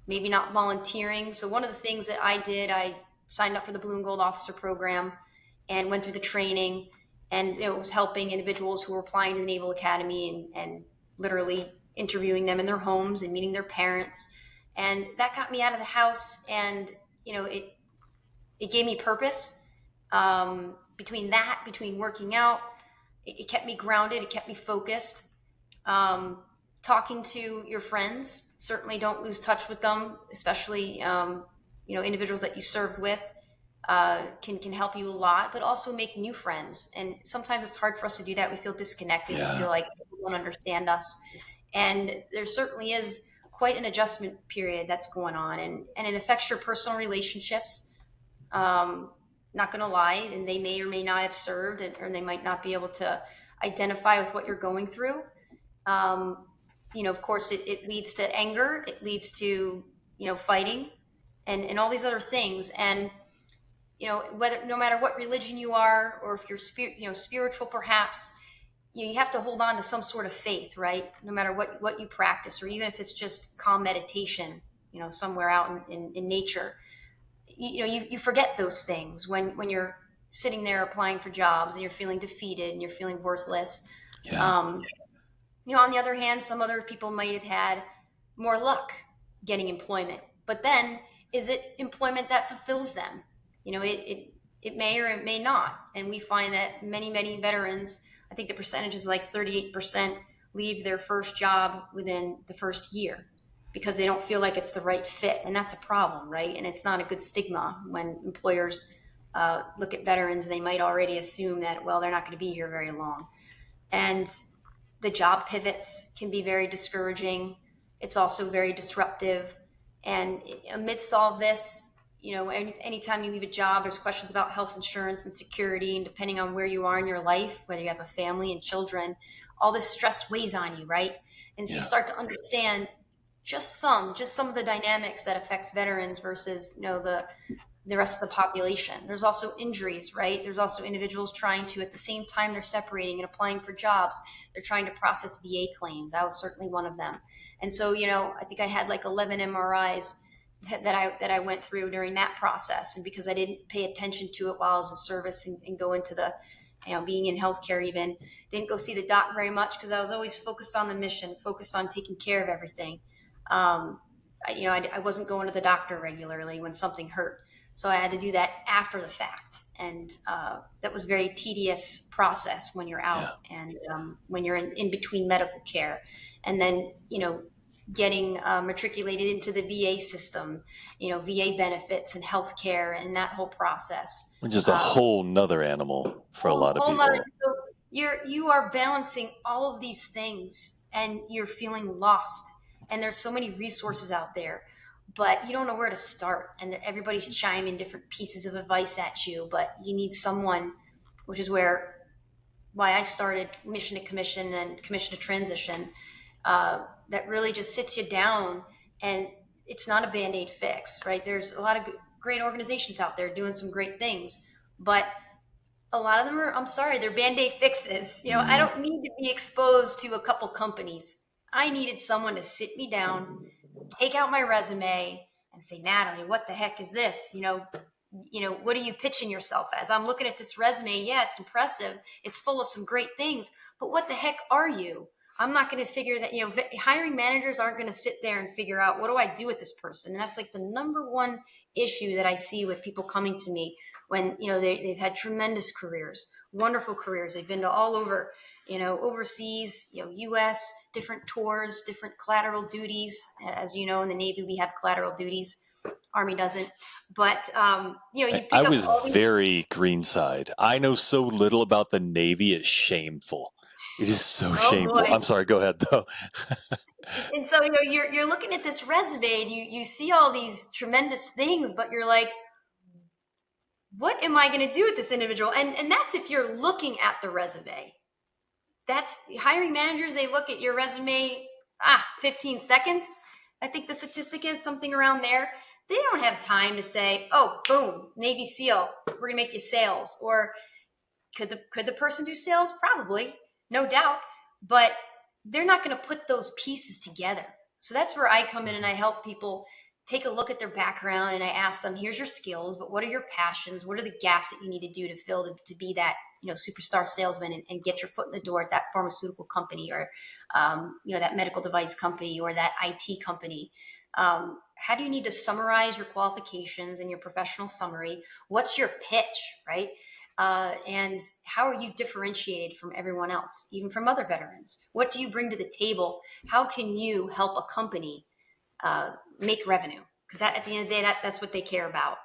maybe not volunteering. So one of the things that I did, I signed up for the Blue and Gold Officer Program and went through the training, and it was helping individuals who were applying to the Naval Academy and literally interviewing them in their homes and meeting their parents. And that got me out of the house. And, it gave me purpose. Between working out, it kept me grounded. It kept me focused. Talking to your friends, certainly don't lose touch with them, especially, individuals that you served with, can help you a lot, but also make new friends. And sometimes it's hard for us to do that. We feel disconnected. We feel like people don't understand us. And there certainly is quite an adjustment period that's going on, and it affects your personal relationships. Not going to lie, and they may or may not have served, or they might not be able to identify with what you're going through. Of course, it leads to anger. It leads to, fighting and all these other things. And, no matter what religion you are, or if you're spiritual, perhaps, you have to hold on to some sort of faith, right? No matter what you practice, or even if it's just calm meditation, somewhere out in nature. You forget those things when you're sitting there applying for jobs and you're feeling defeated and you're feeling worthless. On the other hand, some other people might have had more luck getting employment, but then is it employment that fulfills them? It may or it may not. And we find that many veterans, I think the percentage is like 38%, leave their first job within the first year, because they don't feel like it's the right fit. And that's a problem, right? And it's not a good stigma when employers look at veterans, and they might already assume that, well, they're not going to be here very long. And the job pivots can be very discouraging. It's also very disruptive. And amidst all this, anytime you leave a job, there's questions about health insurance and security. And depending on where you are in your life, whether you have a family and children, all this stress weighs on you, right? And so you start to understand just some of the dynamics that affects veterans versus, the rest of the population. There's also injuries, right? There's also individuals trying to, at the same time they're separating and applying for jobs, they're trying to process VA claims. I was certainly one of them. And so, I think I had like 11 MRIs that I went through during that process. And because I didn't pay attention to it while I was in service and go into the, being in healthcare, even didn't go see the doc very much, because I was always focused on the mission, focused on taking care of everything. I wasn't going to the doctor regularly when something hurt. So I had to do that after the fact. And that was a very tedious process when you're out and when you're in between medical care. And then, getting matriculated into the VA system, VA benefits and healthcare and that whole process. Which is a whole nother animal for a lot of people. So you are balancing all of these things, and you're feeling lost. And there's so many resources out there, but you don't know where to start. And everybody's chiming different pieces of advice at you, but you need someone, which is why I started Mission to Commission and Commission to Transition, that really just sits you down, and it's not a Band-Aid fix, right? There's a lot of great organizations out there doing some great things, but a lot of them they're Band-Aid fixes. I don't need to be exposed to a couple companies. I needed someone to sit me down, take out my resume, and say, Natalie, what the heck is this? What are you pitching yourself as? I'm looking at this resume. Yeah, it's impressive. It's full of some great things, but what the heck are you? I'm not going to figure that, hiring managers aren't going to sit there and figure out, what do I do with this person? And that's like the number one issue that I see with people coming to me when, they've had tremendous careers, wonderful careers. They've been to all over, overseas, US, different tours, different collateral duties. As you know, in the Navy, we have collateral duties. Army doesn't. But, you pick I up was all these- very green side. I know so little about the Navy. It's shameful. It is so shameful. Boy. I'm sorry. Go ahead, though. And so, you're looking at this resume and you see all these tremendous things, but you're like, what am I going to do with this individual? And that's if you're looking at the resume. That's hiring managers. They look at your resume, 15 seconds. I think the statistic is something around there. They don't have time to say, oh, boom, Navy SEAL, we're going to make you sales. Or could the person do sales? Probably, no doubt. But they're not going to put those pieces together. So that's where I come in and I help people take a look at their background, and I ask them, here's your skills, but what are your passions? What are the gaps that you need to do to fill to be that, superstar salesman and get your foot in the door at that pharmaceutical company or, that medical device company or that IT company? How do you need to summarize your qualifications and your professional summary? What's your pitch, right? And how are you differentiated from everyone else, even from other veterans? What do you bring to the table? How can you help a company make revenue? Because at the end of the day, that's what they care about.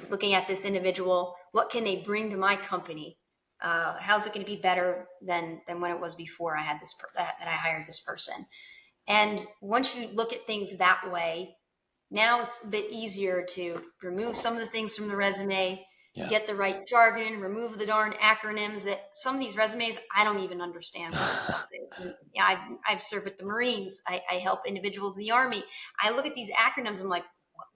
Looking at this individual, what can they bring to my company? How's it going to be better than when it was before I had that I hired this person? And once you look at things that way, now it's a bit easier to remove some of the things from the resume, get the right jargon, remove the darn acronyms that some of these resumes, I don't even understand what this stuff is. I've served with the Marines. I help individuals in the Army. I look at these acronyms, I'm like,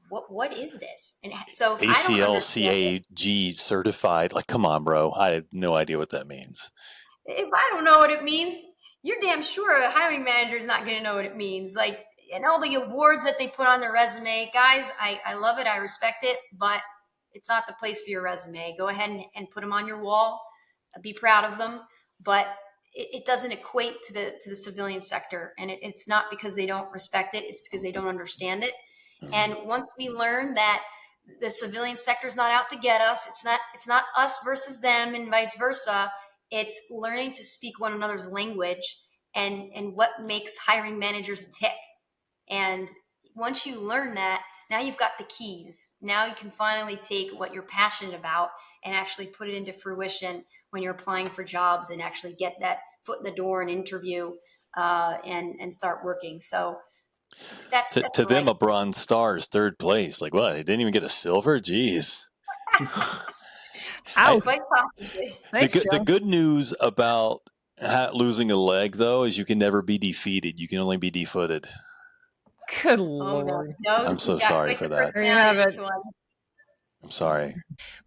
what is this? And so ACLCAG certified. Like, come on, bro. I have no idea what that means. If I don't know what it means, you're damn sure a hiring manager is not going to know what it means. Like, and all the awards that they put on their resume, guys, I love it. I respect it, but it's not the place for your resume. Go ahead and put them on your wall. Be proud of them, but it doesn't equate to the civilian sector. And it's not because they don't respect it. It's because they don't understand it. And once we learn that the civilian sector is not out to get us, it's not us versus them and vice versa. It's learning to speak one another's language and what makes hiring managers tick. And once you learn that, now you've got the keys. Now you can finally take what you're passionate about and actually put it into fruition when you're applying for jobs and actually get that foot in the door and interview and start working. So that's to them, a bronze star is third place. Like, what? They didn't even get a silver? Jeez. Ouch. The good news about losing a leg, though, is you can never be defeated. You can only be defooted. Good Lord. No, I'm so sorry for that. There you have it. I'm sorry.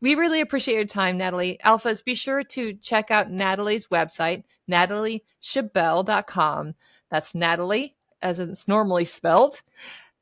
We really appreciate your time, Natalie. Alphas, be sure to check out Natalie's website, NatalieSchibell.com. That's Natalie, as it's normally spelled,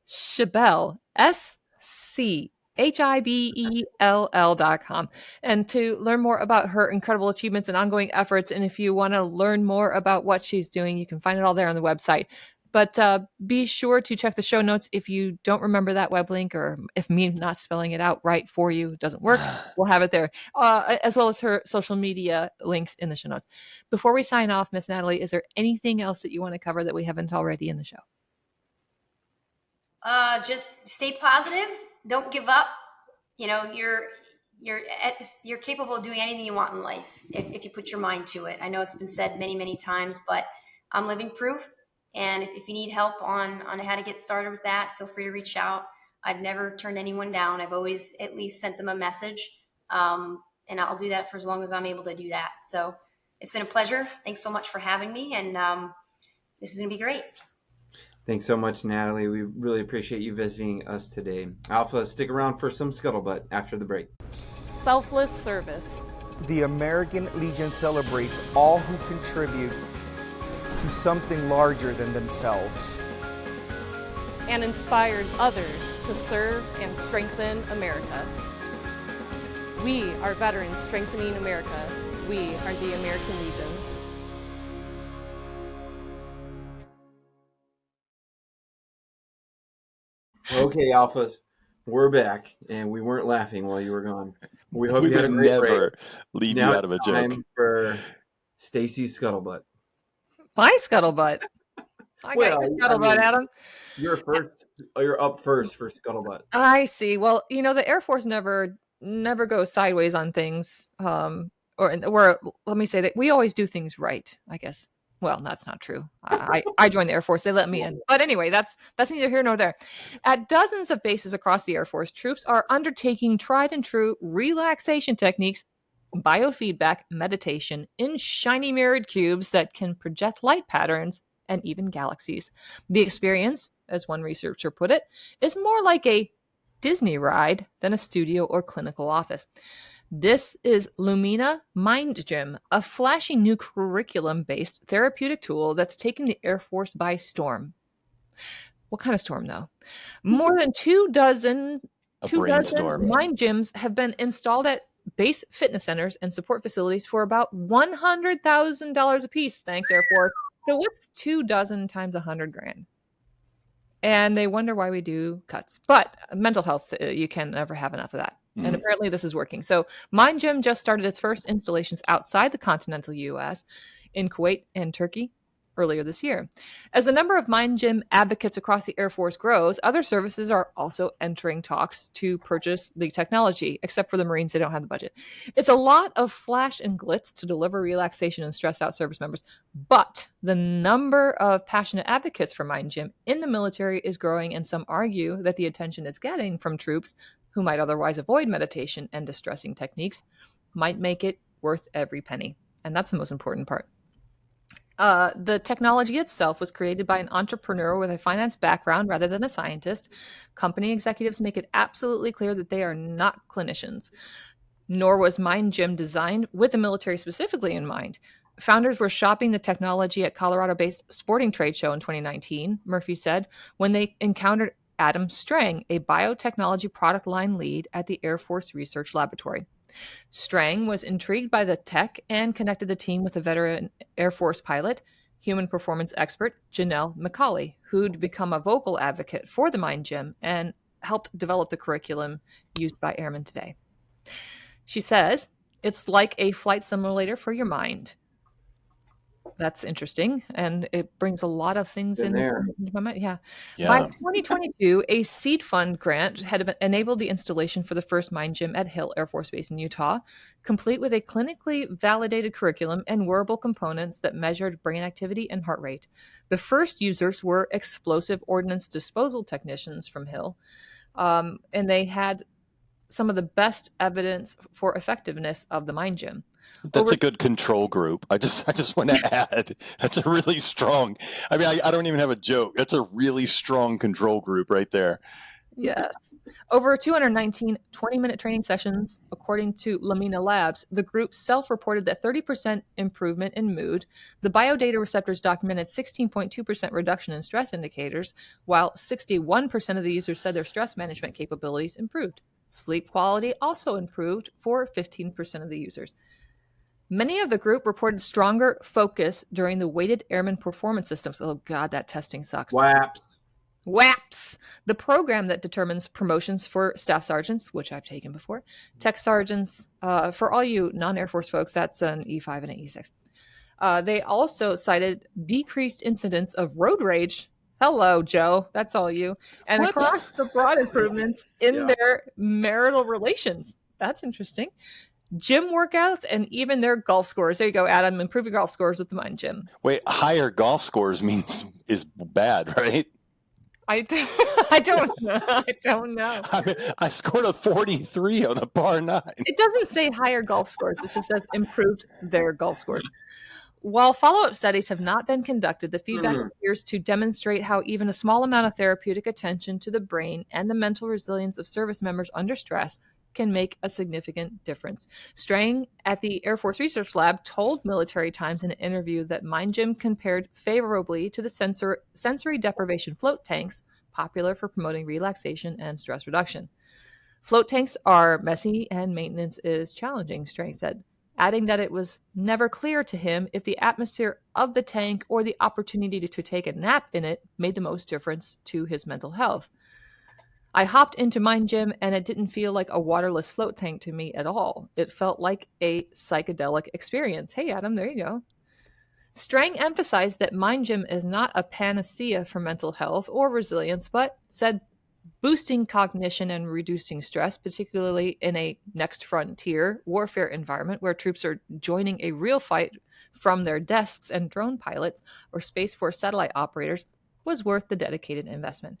Schibell, SCHIBELL.com. And to learn more about her incredible achievements and ongoing efforts, and if you want to learn more about what she's doing, you can find it all there on the website. But be sure to check the show notes if you don't remember that web link, or if me not spelling it out right for you doesn't work, we'll have it there, as well as her social media links in the show notes. Before we sign off, Miss Natalie, is there anything else that you want to cover that we haven't already in the show? Just stay positive. Don't give up. You're capable of doing anything you want in life if you put your mind to it. I know it's been said many, many times, but I'm living proof. And if you need help on how to get started with that, feel free to reach out. I've never turned anyone down. I've always at least sent them a message. And I'll do that for as long as I'm able to do that. So it's been a pleasure. Thanks so much for having me. And this is going to be great. Thanks so much, Natalie. We really appreciate you visiting us today. Alpha, stick around for some scuttlebutt after the break. Selfless service. The American Legion celebrates all who contribute to something larger than themselves, and inspires others to serve and strengthen America. We are veterans strengthening America. We are the American Legion. Okay, Alphas, we're back, and we weren't laughing while you were gone. We hope we you had a would great never break. leave Now you out of a joke. Time for Stacy's scuttlebutt. My scuttlebutt. I got your scuttlebutt, Adam. You're first. You're up first for scuttlebutt. I see. Well, the Air Force never goes sideways on things. Or let me say that we always do things right, I guess. Well, that's not true. I joined the Air Force. They let me in. But anyway, that's neither here nor there. At dozens of bases across the Air Force, troops are undertaking tried and true relaxation techniques, biofeedback, meditation in shiny mirrored cubes that can project light patterns and even galaxies. The experience, as one researcher put it, is more like a Disney ride than a studio or clinical office. This is Lumena MindGyms, a flashy new curriculum-based therapeutic tool that's taken the Air Force by storm. What kind of storm, though? More than 24 A brainstorm. MindGyms have been installed at base fitness centers and support facilities for about $100,000 a piece. Thanks, Air Force. So what's 24 times $100,000? And they wonder why we do cuts. But mental health, you can never have enough of that. And apparently this is working. So MindGym just started its first installations outside the continental U.S. in Kuwait and Turkey earlier this year. As the number of MindGym advocates across the Air Force grows, other services are also entering talks to purchase the technology, except for the Marines, they don't have the budget. It's a lot of flash and glitz to deliver relaxation and stressed out service members, but the number of passionate advocates for MindGym in the military is growing, and some argue that the attention it's getting from troops who might otherwise avoid meditation and distressing techniques might make it worth every penny. And that's the most important part. The technology itself was created by an entrepreneur with a finance background rather than a scientist. Company executives make it absolutely clear that they are not clinicians, nor was MindGym designed with the military specifically in mind. Founders were shopping the technology at Colorado-based sporting trade show in 2019, Murphy said, when they encountered Adam Strang, a biotechnology product line lead at the Air Force Research Laboratory. Strang was intrigued by the tech and connected the team with a veteran Air Force pilot, human performance expert Janelle McCauley, who'd become a vocal advocate for the MindGym and helped develop the curriculum used by airmen today. She says, it's like a flight simulator for your mind. That's interesting, and it brings a lot of things into my mind. Yeah. By 2022, a seed fund grant had enabled the installation for the first MindGym at Hill Air Force Base in Utah, complete with a clinically validated curriculum and wearable components that measured brain activity and heart rate. The first users were explosive ordnance disposal technicians from Hill, and they had some of the best evidence for effectiveness of the MindGym. That's a good control group. I just want to add, that's a really strong, I mean, I don't even have a joke. That's a really strong control group right there. Yes. Over 219 20-minute training sessions, according to Lumena Labs, the group self-reported that 30% improvement in mood. The biodata receptors documented 16.2% reduction in stress indicators, while 61% of the users said their stress management capabilities improved. Sleep quality also improved for 15% of the users. Many of the group reported stronger focus during the weighted airman performance systems. Oh, God, that testing sucks. WAPS, the program that determines promotions for staff sergeants, which I've taken before, tech sergeants. For all you non-Air Force folks, that's an E5 and an E6. They also cited decreased incidents of road rage. Hello, Joe. That's all you. And across the broad improvements in their marital relations. That's interesting. Gym workouts, and even their golf scores. There you go, Adam. Improve your golf scores with the MindGym. Wait, higher golf scores is bad, right? I don't know. I don't know. I scored a 43 on a par 9. It doesn't say higher golf scores. It just says improved their golf scores. While follow-up studies have not been conducted, the feedback appears to demonstrate how even a small amount of therapeutic attention to the brain and the mental resilience of service members under stress can make a significant difference. Strang at the Air Force Research Lab told Military Times in an interview that MindGym compared favorably to the sensory deprivation float tanks, popular for promoting relaxation and stress reduction. Float tanks are messy and maintenance is challenging, Strang said, adding that it was never clear to him if the atmosphere of the tank or the opportunity to take a nap in it made the most difference to his mental health. I hopped into MindGym and it didn't feel like a waterless float tank to me at all. It felt like a psychedelic experience. Hey, Adam, there you go. Strang emphasized that MindGym is not a panacea for mental health or resilience, but said boosting cognition and reducing stress, particularly in a next frontier warfare environment where troops are joining a real fight from their desks and drone pilots or Space Force satellite operators, was worth the dedicated investment.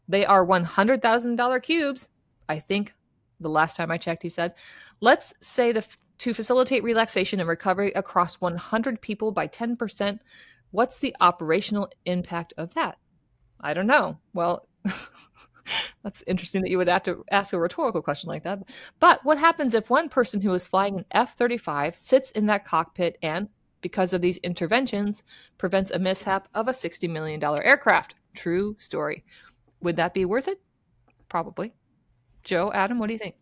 They are $100,000 cubes. I think the last time I checked, he said. Let's say to facilitate relaxation and recovery across 100 people by 10%. What's the operational impact of that? I don't know. Well, that's interesting that you would have to ask a rhetorical question like that. But what happens if one person who is flying an F-35 sits in that cockpit and, because of these interventions, prevents a mishap of a $60 million aircraft? true story. Would that be worth it? Probably. Joe, Adam, what do you think?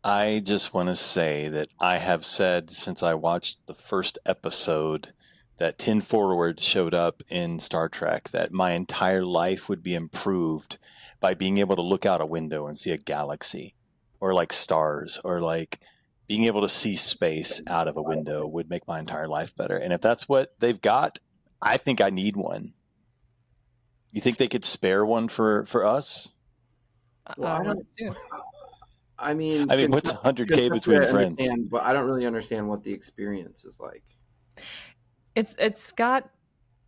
I just want to say that I have said since I watched the first episode that 10 Forward showed up in Star Trek that my entire life would be improved by being able to look out a window and see a galaxy or like stars, or like being able to see space out of a window would make my entire life better. And if that's what they've got, I think I need one. You think they could spare one for us? Well, I mean, what's 100K between friends? But I don't really understand what the experience is like. It's got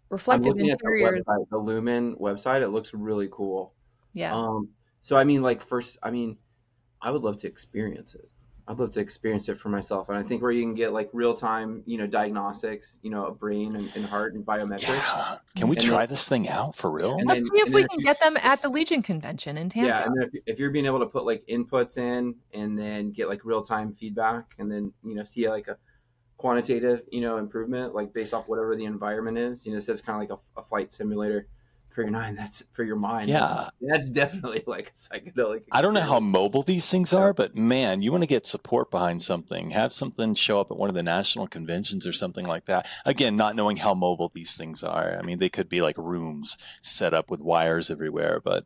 reflective interiors. At the Lumen website, it looks really cool. Yeah. So I mean, I would love to experience it. I'd love to experience it for myself. And I think where you can get like real time, diagnostics, of brain and heart and biometrics. Yeah. Can we try this thing out for real? Let's see if we can get them at the Legion convention in Tampa. Yeah, and then if you're being able to put like inputs in and then get like real time feedback and then see like a quantitative improvement like based off whatever the environment is, so it's kind of like a flight simulator for your mind. That's for your mind. Yeah, that's definitely like a psychedelic experience. I don't know how mobile these things are, but man, you want to get support behind something, have something show up at one of the national conventions or something like that. Again, not knowing how mobile these things are. I mean, they could be like rooms set up with wires everywhere, but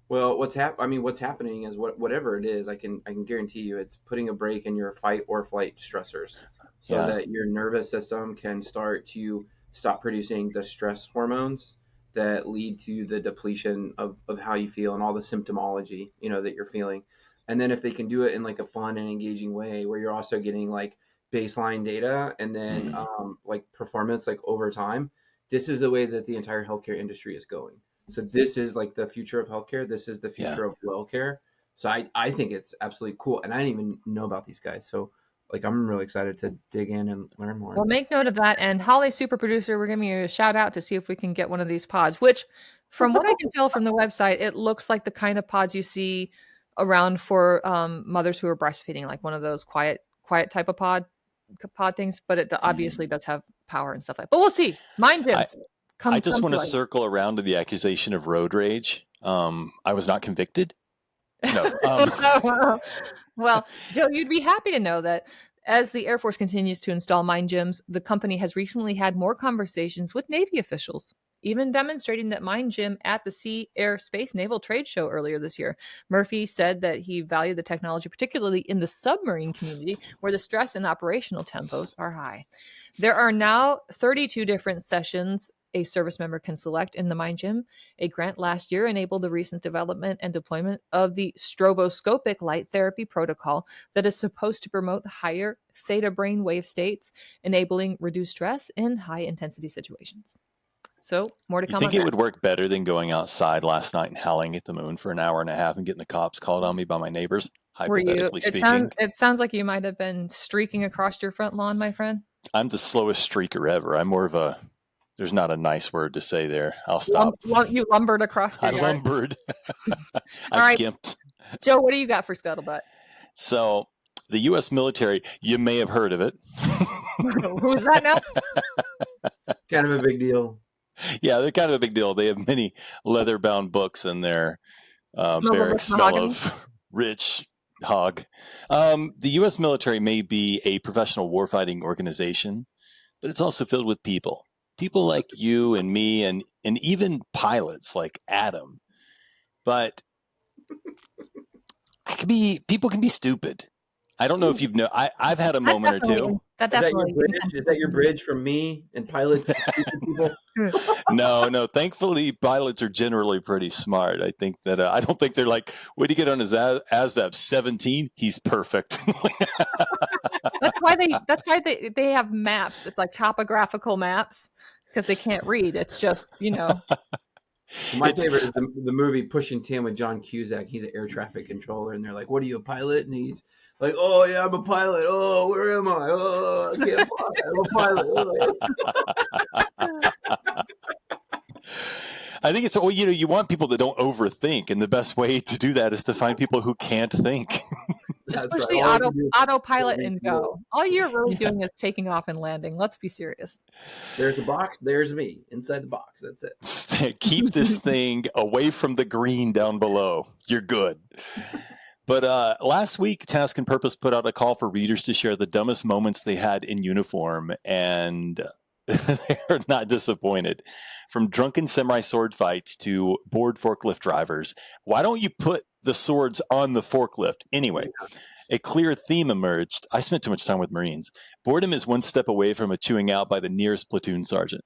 well, what's happening is whatever it is, I can guarantee you it's putting a break in your fight or flight stressors so that your nervous system can stop producing the stress hormones that lead to the depletion of how you feel and all the symptomology, that you're feeling. And then if they can do it in like a fun and engaging way where you're also getting like baseline data and then like performance like over time, this is the way that the entire healthcare industry is going. So this is like the future of healthcare. This is the future of well care. So I think it's absolutely cool. And I didn't even know about these guys. So like, I'm really excited to dig in and learn more. Well, make note of that. And Holly, super producer, we're giving you a shout out to see if we can get one of these pods, which from what I can tell from the website, it looks like the kind of pods you see around for mothers who are breastfeeding, like one of those quiet type of pod things. But it obviously does have power and stuff like that. But we'll see. MindGyms. I just want to circle around to the accusation of road rage. I was not convicted. No. Well, Joe, you'd be happy to know that as the Air Force continues to install MindGyms, the company has recently had more conversations with Navy officials, even demonstrating that MindGym at the Sea, Air, Space Naval Trade Show earlier this year. Murphy said that he valued the technology, particularly in the submarine community, where the stress and operational tempos are high. There are now 32 different sessions a service member can select in the MindGym. A grant last year enabled the recent development and deployment of the stroboscopic light therapy protocol that is supposed to promote higher theta brainwave states, enabling reduced stress in high-intensity situations. So, more to come. You think it would work better than going outside last night and howling at the moon for an hour and a half and getting the cops called on me by my neighbors, hypothetically speaking? It sounds like you might have been streaking across your front lawn, my friend. I'm the slowest streaker ever. I'm more of a... There's not a nice word to say there. I'll stop. You lumbered across your yard. Lumbered. All right. Gimped. Joe, what do you got for Scuttlebutt? So the U.S. military, you may have heard of it. Who's that now? Kind of a big deal. Yeah, they're kind of a big deal. They have many leather-bound books in their barracks smell of rich hog. The U.S. military may be a professional warfighting organization, but it's also filled with people. People like you and me and even pilots like Adam. But people can be stupid. I don't know if you've I've had a moment or two. Is that your bridge from me and pilots to stupid people? No. Thankfully, pilots are generally pretty smart. I think that I don't think they're like, what do you get on his ASVAB 17? He's perfect. That's why they have maps. It's like topographical maps because they can't read. It's just, My favorite is the movie Pushing Tim with John Cusack. He's an air traffic controller, and they're like, "What are you, a pilot?" And he's like, "Oh yeah, I'm a pilot. Oh, where am I? Oh, I can't fly. I'm a pilot." I think it's you want people that don't overthink, and the best way to do that is to find people who can't think. Just That's push right. the All you can do is autopilot and refuel. go. All you're really doing is taking off and landing. Let's be serious. There's the box. There's me inside the box. That's it. Keep this thing away from the green down below. You're good. But last week, Task and Purpose put out a call for readers to share the dumbest moments they had in uniform, and they're not disappointed. From drunken samurai sword fights to bored forklift drivers. Why don't you put the swords on the forklift? Anyway, a clear theme emerged. I spent too much time with Marines. Boredom is one step away from a chewing out by the nearest platoon sergeant.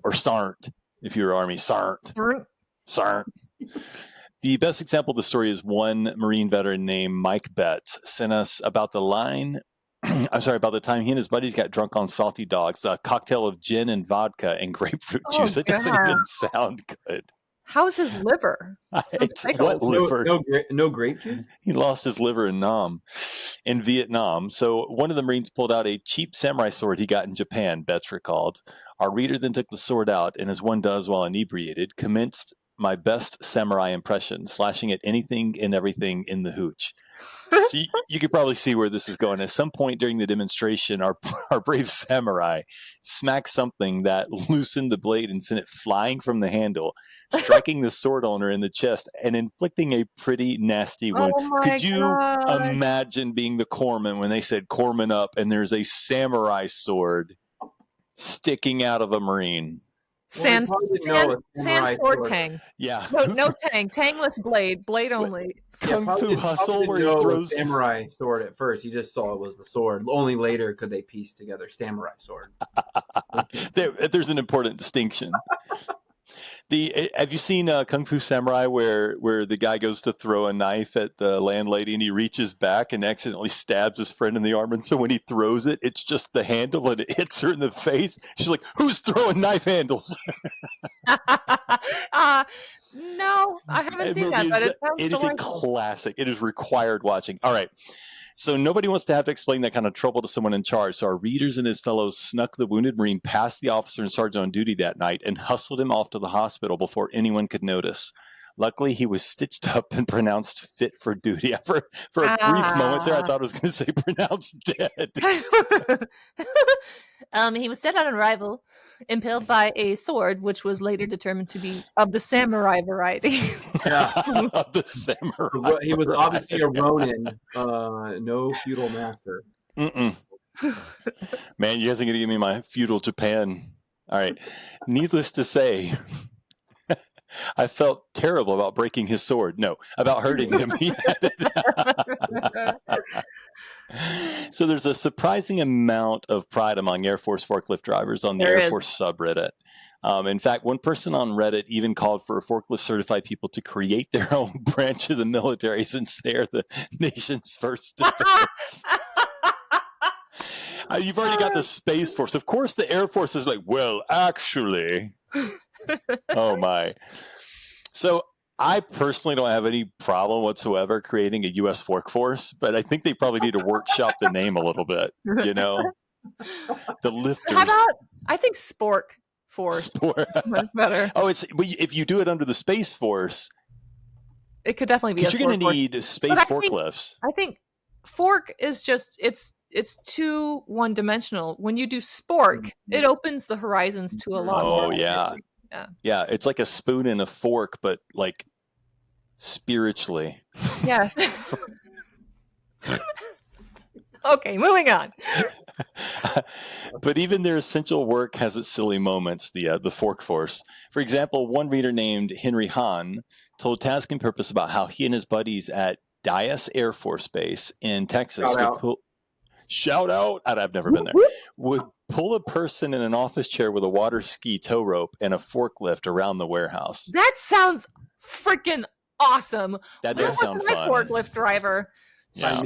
Or sergeant, if you're Army. Sergeant. Sergeant. The best example of the story is one Marine veteran named Mike Betts sent us about the time he and his buddies got drunk on salty dogs, a cocktail of gin and vodka and grapefruit juice. That doesn't even sound good. How's his liver? What liver? No grape juice? He lost his liver in Vietnam. So one of the Marines pulled out a cheap samurai sword he got in Japan, Betts recalled. Our reader then took the sword out and, as one does while inebriated, commenced my best samurai impression, slashing at anything and everything in the hooch. So you could probably see where this is going. At some point during the demonstration, our brave samurai smacked something that loosened the blade and sent it flying from the handle, striking the sword owner in the chest and inflicting a pretty nasty wound. Could you imagine being the corpsman when they said corpsman up and there's a samurai sword sticking out of a Marine? Sand sword tang. Yeah. No tang. Tangless blade only. Kung Fu Hustle where he throws samurai sword at first. He just saw it was the sword. Only later could they piece together samurai sword. There's an important distinction. Have you seen Kung Fu Samurai where the guy goes to throw a knife at the landlady and he reaches back and accidentally stabs his friend in the arm, and so when he throws it, it's just the handle and it hits her in the face. She's like, "Who's throwing knife handles?" No, I haven't seen that, but it is a classic. It is required watching. All right. So nobody wants to have to explain that kind of trouble to someone in charge. So our readers and his fellows snuck the wounded Marine past the officer and sergeant on duty that night and hustled him off to the hospital before anyone could notice. Luckily, he was stitched up and pronounced fit for duty. For a brief moment there, I thought I was going to say pronounced dead. He was set on arrival, impaled by a sword, which was later determined to be of the samurai variety. Yeah, of the samurai. He was obviously a Ronin, no feudal master. Man, you guys are going to give me my feudal Japan. All right. Needless to say, I felt terrible about breaking his sword. No, about hurting him. So there's a surprising amount of pride among Air Force forklift drivers on the Air Force subreddit. In fact, one person on Reddit even called for forklift certified people to create their own branch of the military since they are the nation's first defense. You've already got the Space Force. Of course, the Air Force is like, well, actually. Oh, my. So I personally don't have any problem whatsoever creating a U.S. Force, but I think they probably need to workshop the name a little bit, you know? The lifters. How about, I think Spork Force. Much better. Oh, if you do it under the Space Force. It could definitely be a you're going to need space forklifts. I think fork is just, it's too one-dimensional. When you do spork, it opens the horizons to a lot more. Oh, yeah. Yeah, it's like a spoon and a fork, but like spiritually. Yes. Okay, moving on. But even their essential work has its silly moments, the Fork Force. For example, one reader named Henry Hahn told Task and Purpose about how he and his buddies at Dyess Air Force Base in Texas Shout out. I've never been there. Would pull a person in an office chair with a water ski tow rope and a forklift around the warehouse. That sounds freaking awesome. That does sound fun. Forklift driver. Yeah.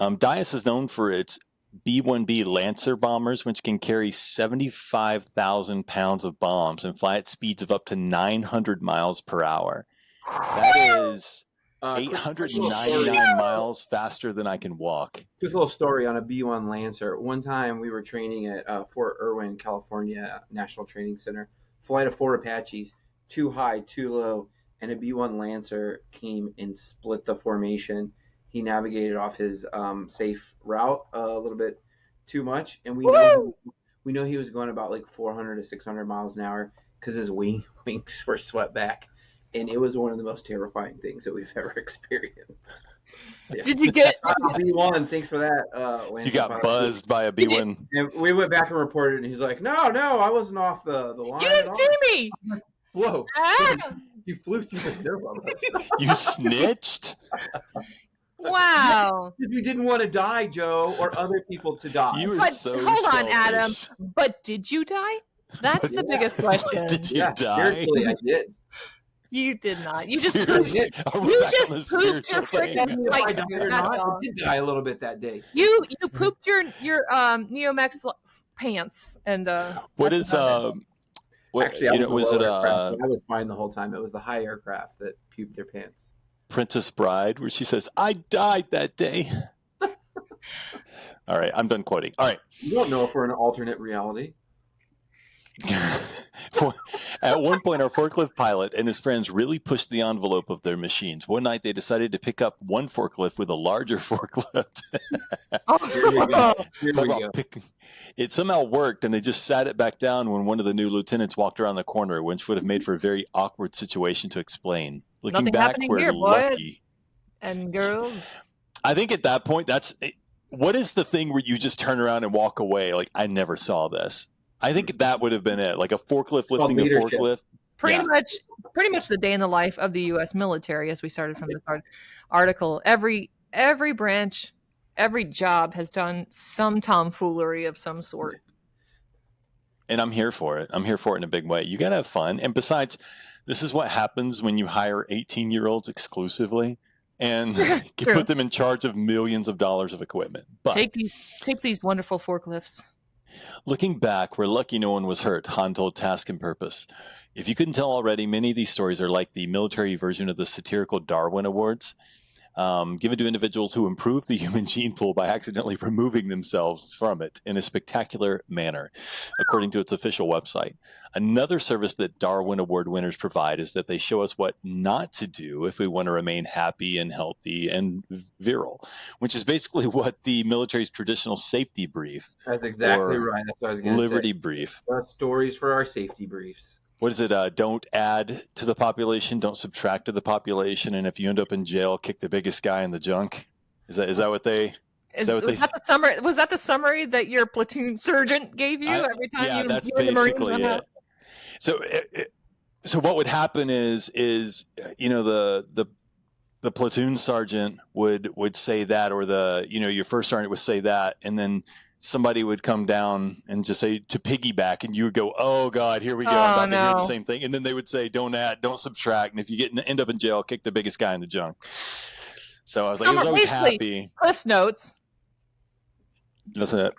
Dyess is known for its B-1B Lancer bombers, which can carry 75,000 pounds of bombs and fly at speeds of up to 900 miles per hour. That is 899 miles faster than I can walk. Quick little story on a B-1 Lancer. One time we were training at Fort Irwin, California National Training Center. Flight of 4 Apaches, too high, too low, and a B-1 Lancer came and split the formation he navigated off his safe route a little bit too much, and we know he was going about like 400 to 600 miles an hour because his wings were swept back, and it was one of the most terrifying things that we've ever experienced. Yeah. Did you get B1? Thanks for that. You got buzzed by a B1. And we went back and reported, and he's like, "No, I wasn't off the line. You didn't see me." Whoa! Ah! You flew through the service. You snitched? Wow. We didn't want to die, Joe, or other people to die. You were But so hold on, Adam. selfish. But did you die? That's the biggest question. Did you Yeah, die? spiritually, I did. You did not. You just Seriously? pooped. Are we You back on the just pooped your spiritual thing? freaking If I light died suit. or That's not, I all. did die a little bit that day. You pooped your Neomex pants and What that's is about it. what Actually, I you know? was Was the it low aircraft, but I was fine the whole time. It was the high aircraft that puked their pants. Princess Bride where she says, "I died that day"? All right, I'm done quoting. All right. You don't know if we're in an alternate reality. At one point, our forklift pilot and his friends really pushed the envelope of their machines. One night, they decided to pick up one forklift with a larger forklift. Here we go. Here Talk we about go. It somehow worked, and they just sat it back down when one of the new lieutenants walked around the corner, which would have made for a very awkward situation to explain. Looking Nothing back, happening we're here, boys. lucky. And girls. I think at that point, what is the thing where you just turn around and walk away? Like, I never saw this. I think that would have been it. Like a forklift lifting a leadership. forklift. Pretty Yeah. much the day in the life of the U.S. military, as we started from this article. Every branch, every job has done some tomfoolery of some sort. And I'm here for it. I'm here for it in a big way. You got to have fun. And besides, this is what happens when you hire 18-year-olds exclusively and you put them in charge of millions of dollars of equipment. But Take these wonderful forklifts. looking back, we're lucky no one was hurt, Han told Task and Purpose. If you couldn't tell already, many of these stories are like the military version of the satirical Darwin Awards, given to individuals who improve the human gene pool by accidentally removing themselves from it in a spectacular manner, according to its official website. Another service that Darwin Award winners provide is that they show us what not to do if we want to remain happy and healthy and virile, which is basically what the military's traditional safety brief. That's exactly or right. That's what I was going to say. Liberty brief. That's stories for our safety briefs. What is it? Don't add to the population, don't subtract to the population, and if you end up in jail, kick the biggest guy in the junk. Is that what they? Was that the summary that your platoon sergeant gave you every time you that's were in the Marines basically went it. out? So what would happen is the platoon sergeant would say that, or your first sergeant would say that, and then somebody would come down and just say to piggyback, and you would go, "Oh God, here we go!" I'm about to hear the same thing, and then they would say, "Don't add, don't subtract, and if you end up in jail, kick the biggest guy in the junk." So I was like, I was always happy. Cliff's notes. That's it.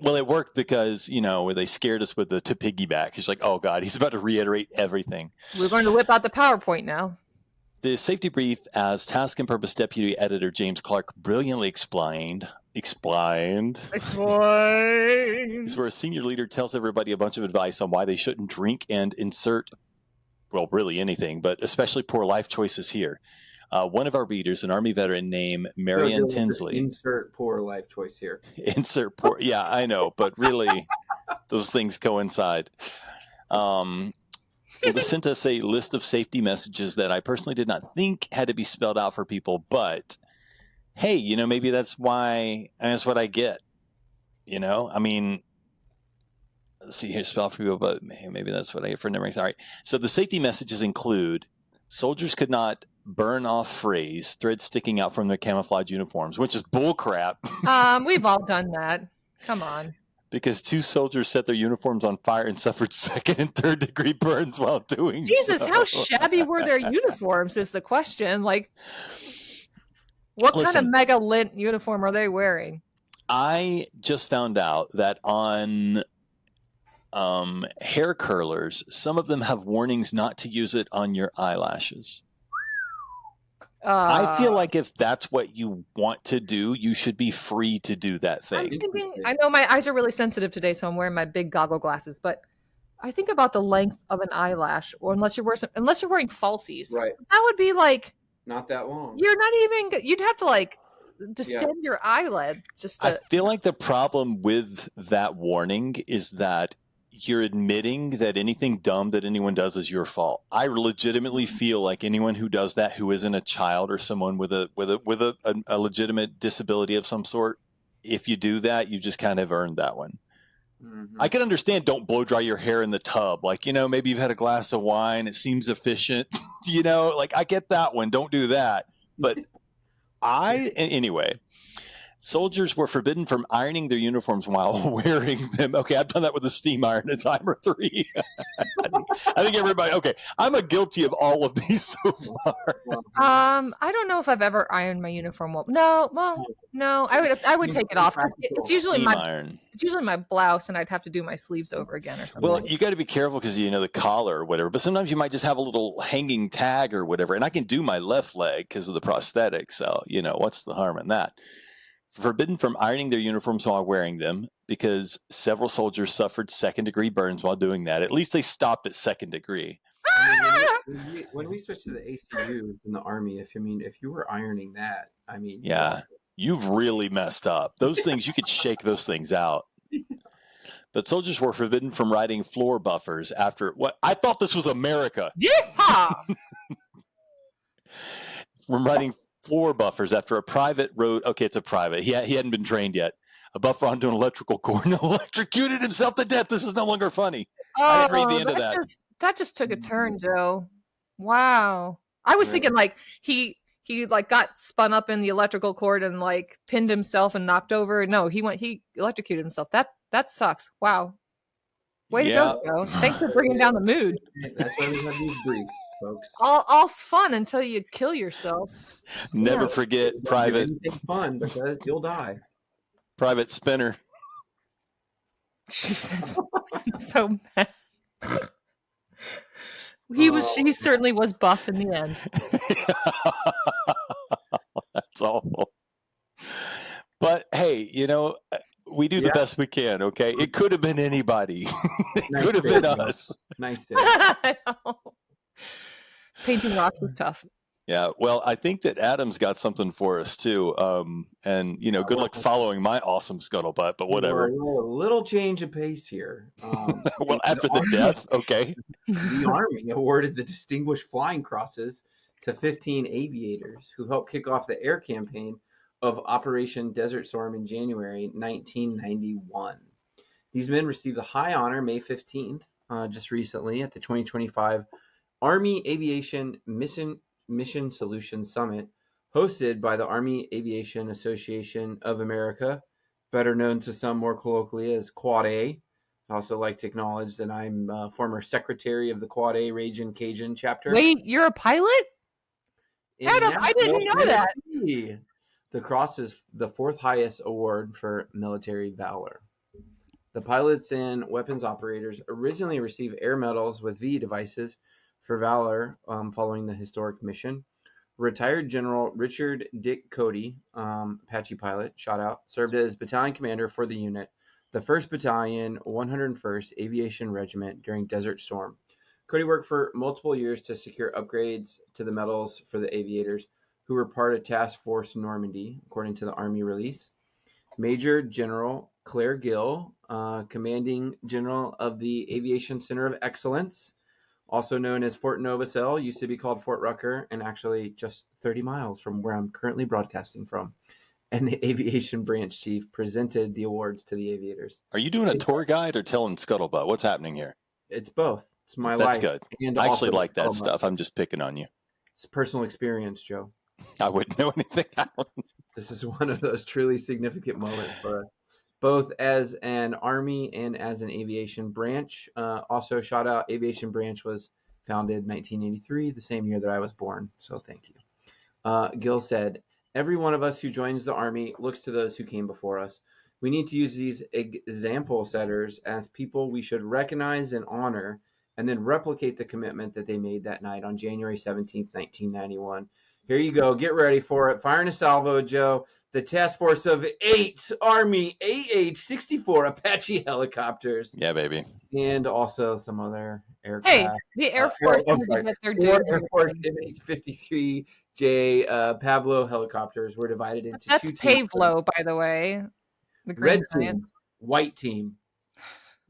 Well, it worked because where they scared us with the to piggyback. He's like, "Oh God, he's about to reiterate everything." We're going to whip out the PowerPoint now. The safety brief, as Task and Purpose Deputy Editor James Clark brilliantly explained, is where a senior leader tells everybody a bunch of advice on why they shouldn't drink and insert, well, really anything, but especially poor life choices here. One of our readers, an Army veteran named Marianne Tinsley. Insert poor life choice here. Insert poor. Yeah, I know, but really, those things coincide. Well, they sent us a list of safety messages that I personally did not think had to be spelled out for people, but hey, maybe that's what I get. I mean, let's see here, spell for people, but maybe that's what I get for numbering. All right. So the safety messages include soldiers could not burn off phrase, threads sticking out from their camouflage uniforms, which is bullcrap. We've all done that. Come on. Because 2 soldiers set their uniforms on fire and suffered 2nd and 3rd degree burns while doing Jesus, so. how shabby were their uniforms is the question. Like, what kind of Listen, mega lint uniform are they wearing? I just found out that on hair curlers, some of them have warnings not to use it on your eyelashes. I feel like if that's what you want to do, you should be free to do that thing. I know my eyes are really sensitive today, so I'm wearing my big goggle glasses, but I think about the length of an eyelash, or unless you're wearing falsies. Right. That would be like Not that long. You're not even. You'd have to like distend your eyelid just to. I feel like the problem with that warning is that you're admitting that anything dumb that anyone does is your fault. I legitimately feel like anyone who does that who isn't a child or someone with a legitimate disability of some sort, if you do that, you just kind of earned that one. Mm-hmm. I can understand don't blow dry your hair in the tub. Like, maybe you've had a glass of wine. It seems efficient. Like I get that one. Don't do that. But anyway, soldiers were forbidden from ironing their uniforms while wearing them. Okay, I've done that with a steam iron a time or three. I think everybody. Okay, I'm guilty of all of these so far. I don't know if I've ever ironed my uniform well. No. I would take it off. It's usually It's usually my blouse, and I'd have to do my sleeves over again or something. Well, you got to be careful because the collar or whatever. But sometimes you might just have a little hanging tag or whatever. And I can do my left leg because of the prosthetic. So what's the harm in that? Forbidden from ironing their uniforms while wearing them because several soldiers suffered second-degree burns while doing that. At least they stopped at second degree. When we switched to the ACU in the Army, if you were ironing that, yeah, you've really messed up. Those things, you could shake those things out. But soldiers were forbidden from riding floor buffers after what I thought this was America. Yeehaw! From riding floor buffers after a private rode. Okay, it's a private. He hadn't been trained yet. A buffer onto an electrical cord and electrocuted himself to death. This is no longer funny. I didn't read the end of that. That just took a turn, Joe. Wow. I was thinking like he like got spun up in the electrical cord and like pinned himself and knocked over. No, he electrocuted himself. That sucks. Wow. Way to go, Joe. Thanks for bringing down the mood. That's why we have these briefs, folks. All's fun until you kill yourself. Never forget Private. It's fun because you'll die. Private Spinner. Jesus. He's so mad. He certainly was buff in the end. That's awful. But hey, we do the best we can, okay? It could have been anybody. It could have been us. Nice. I know. Painting rocks was tough. Yeah, well, I think that Adam's got something for us too. And good luck following my awesome scuttlebutt, but whatever. A little change of pace here. Well, after the death, okay. The Army awarded the Distinguished Flying Crosses to 15 aviators who helped kick off the air campaign of Operation Desert Storm in January 1991. These men received the high honor May 15th, just recently at the 2025 Army Aviation Mission Solutions Summit, hosted by the Army Aviation Association of America, better known to some more colloquially as Quad A. I'd also like to acknowledge that I'm former secretary of the Quad A Ragin' Cajun chapter. Wait, you're a pilot? Adam, I didn't know that. The cross is the fourth highest award for military valor. The pilots and weapons operators originally received air medals with V devices for valor following the historic mission. Retired General Richard Dick Cody, Apache pilot, shout out, served as battalion commander for the unit, the 1st Battalion, 101st Aviation Regiment during Desert Storm. Cody worked for multiple years to secure upgrades to the medals for the aviators, who were part of Task Force Normandy, according to the Army release. Major General Claire Gill, Commanding General of the Aviation Center of Excellence, also known as Fort Novosel, used to be called Fort Rucker, and actually just 30 miles from where I'm currently broadcasting from. And the Aviation Branch Chief presented the awards to the aviators. Are you doing a tour guide or telling scuttlebutt? What's happening here? It's both. It's my That's life. That's good. I actually like that stuff. I'm just picking on you. It's personal experience, Joe. I wouldn't know anything. This is one of those truly significant moments for us, both as an Army and as an aviation branch. Also, shout out, Aviation Branch was founded in 1983, the same year that I was born. So thank you. Gill said, every one of us who joins the Army looks to those who came before us. We need to use these example setters as people we should recognize and honor, and then replicate the commitment that they made that night on January 17th, 1991. Here you go. Get ready for it. Firing a salvo, Joe. The task force of 8 Army AH-64 Apache helicopters. Yeah, baby. And also some other aircraft. Hey, the Air Force did what they're doing. Air Force MH-53 Pavlo helicopters were divided into That's two teams. Pavlo, by the way. The Red Green team, Giants. white team.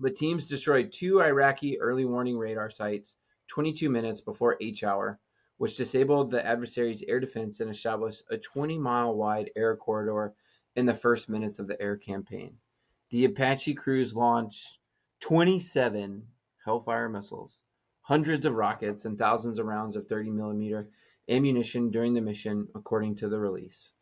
The teams destroyed 2 Iraqi early warning radar sites 22 minutes before H hour, which disabled the adversary's air defense and established a 20-mile wide air corridor in the first minutes of the air campaign. The Apache crews launched 27 Hellfire missiles, hundreds of rockets, and thousands of rounds of 30mm ammunition during the mission, according to the release.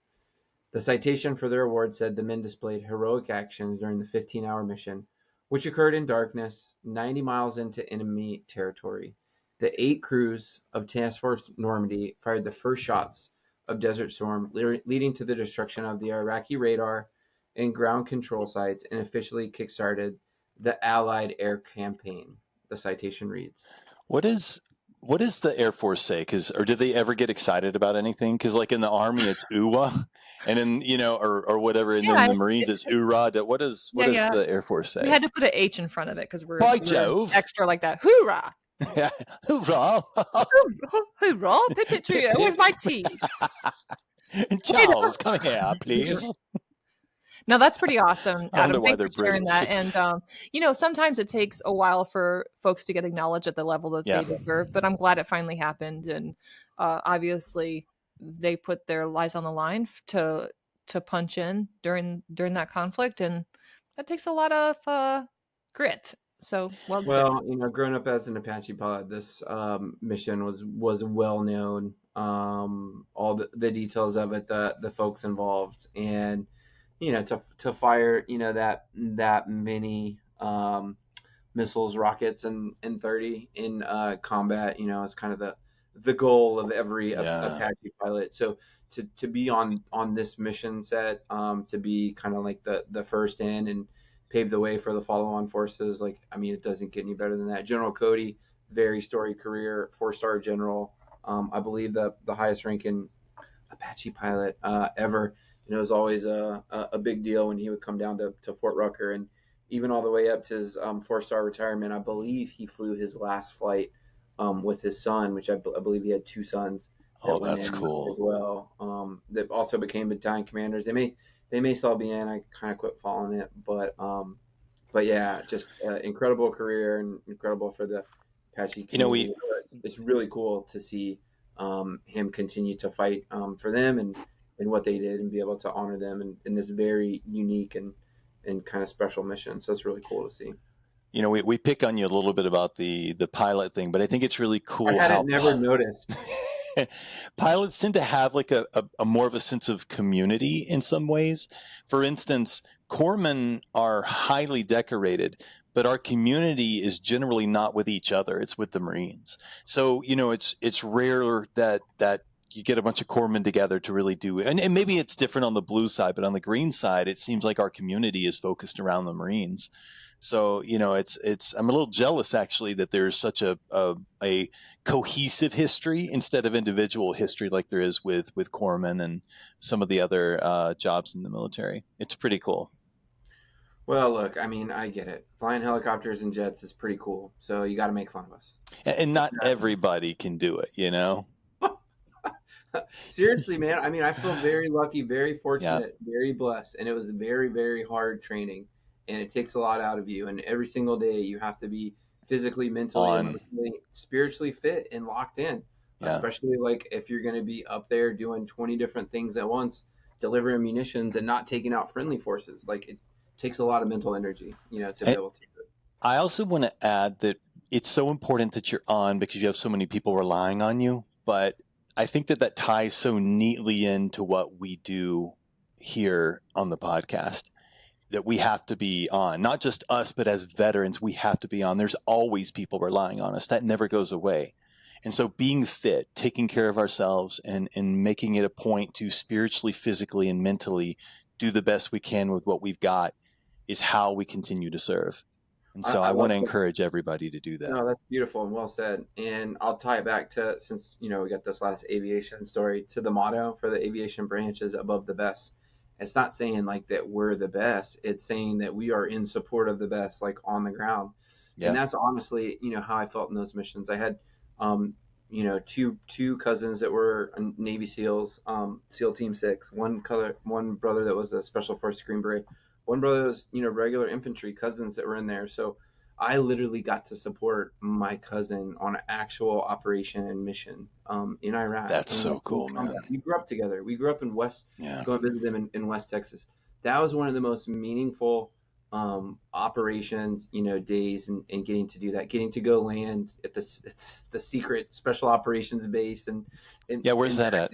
The citation for their award said the men displayed heroic actions during the 15-hour mission, which occurred in darkness, 90 miles into enemy territory. The 8 crews of Task Force Normandy fired the first shots of Desert Storm, leading to the destruction of the Iraqi radar and ground control sites, and officially kickstarted the Allied air campaign. The citation reads. What does the Air Force say? Or did they ever get excited about anything? Because like in the Army, it's UWA, and in or whatever, and then the Marines, it's URA. What does the Air Force say? We had to put an H in front of it because we're extra like that. Hoorah! Hoorah! Hoorah! Pipitria, where's my tea? Charles, come here, please. No, that's pretty awesome, Adam. why Thanks they're for sharing British. that. And sometimes it takes a while for folks to get acknowledged at the level that they deserve, but I'm glad it finally happened. And obviously, they put their lives on the line to punch in during that conflict, and that takes a lot of grit. So well, growing up as an Apache pilot, this mission was well known. All the details of it, the folks involved, and to fire that many missiles, rockets, and 30 in combat, it's kind of the goal of every Apache pilot. So to be on this mission set, to be kind of like the first in and pave the way for the follow-on forces, it doesn't get any better than that. General Cody, very storied career, 4-star general, I believe the highest ranking Apache pilot ever. It was always a big deal when he would come down to Fort Rucker, and even all the way up to his 4-star retirement. I believe he flew his last flight with his son, which I believe he had 2 sons. Oh, that's cool. As well. That also became battalion commanders. They may still be in. I kind of quit following it, but yeah, just incredible career and incredible for the Apache community. It's really cool to see him continue to fight for them and what they did, and be able to honor them in this very unique and kind of special mission. So it's really cool to see. We pick on you a little bit about the pilot thing, but I think it's really cool. I hadn't never noticed. Pilots tend to have like a more of a sense of community in some ways. For instance, corpsmen are highly decorated, but our community is generally not with each other. It's with the Marines. So, it's rare that you get a bunch of corpsmen together to really do it. And maybe it's different on the blue side, but on the green side, it seems like our community is focused around the Marines. So, it's I'm a little jealous actually that there's such a cohesive history instead of individual history like there is with corpsmen and some of the other jobs in the military. It's pretty cool. Well, look, I get it. Flying helicopters and jets is pretty cool. So you got to make fun of us. And not everybody can do it, Seriously, man. I feel very lucky, very fortunate, very blessed. And it was very, very hard training. And it takes a lot out of you. And every single day you have to be physically, mentally, emotionally, spiritually fit and locked in. Yeah. Especially if you're going to be up there doing 20 different things at once, delivering munitions and not taking out friendly forces. It takes a lot of mental energy, to be able to do it. I also want to add that it's so important that you're on because you have so many people relying on you. But I think that ties so neatly into what we do here on the podcast, that we have to be on. Not just us, but as veterans, we have to be on. There's always people relying on us. That never goes away. And so being fit, taking care of ourselves, and making it a point to spiritually, physically, and mentally do the best we can with what we've got is how we continue to serve. And so I want to encourage everybody to do that. No, that's beautiful and well said. And I'll tie it back to, since, we got this last aviation story, to the motto for the aviation branch is above the best. It's not saying that we're the best. It's saying that we are in support of the best, on the ground. Yeah. And that's honestly, how I felt in those missions. I had two cousins that were Navy SEALs, SEAL Team 6. One brother that was a Special Forces Green Beret. One brother was, regular infantry cousins that were in there. So I literally got to support my cousin on an actual operation and mission in Iraq. That's so cool, man. We grew up together. We grew up in going to visit them in West Texas. That was one of the most meaningful operations, days, and getting to do that, getting to go land at the secret special operations base. And where's that at?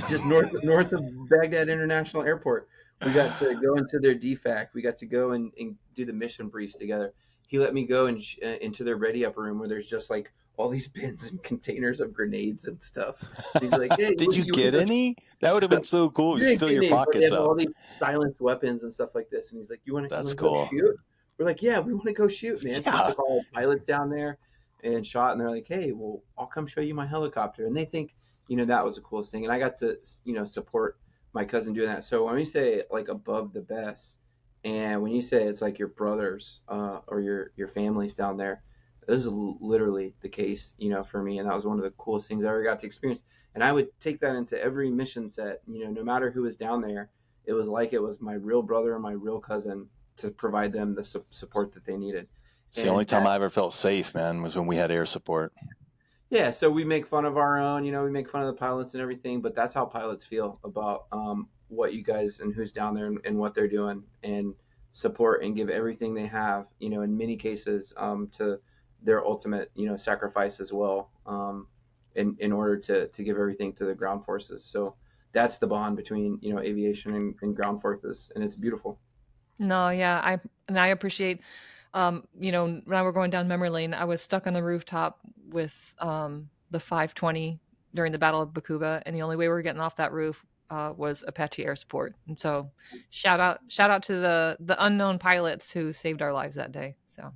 Just north of Baghdad International Airport. We got to go into their DFAC. We got to go and do the mission briefs together. He let me go into their ready up room where there's just like all these bins and containers of grenades and stuff. He's like, "Hey, did you get any? That would have been so cool. Just fill your pockets up. All these silenced weapons and stuff like this." And he's like, "You want to cool. go shoot?" We're like, "Yeah, we want to go shoot, man." Yeah. So we took all the pilots down there and shot, and they're like, "Hey, well, I'll come show you my helicopter." And they think, that was the coolest thing. And I got to, support my cousin doing that. So when we say like above the best, and when you say it's like your brothers or your families down there, this is literally the case, for me. And that was one of the coolest things I ever got to experience. And I would take that into every mission set, no matter who was down there. It was like it was my real brother and my real cousin to provide them the support that they needed. It's the only time I ever felt safe, man, was when we had air support. Yeah, so we make fun of our own, we make fun of the pilots and everything, but that's how pilots feel about what you guys and who's down there and what they're doing, and support and give everything they have, in many cases to their ultimate, sacrifice as well, in order to give everything to the ground forces. So that's the bond between, aviation and ground forces, and it's beautiful. No, yeah, I appreciate. When I were going down memory lane, I was stuck on the rooftop with the 520 during the Battle of Bakuba, and the only way we were getting off that roof was Apache air support. And so, shout out to the unknown pilots who saved our lives that day. So,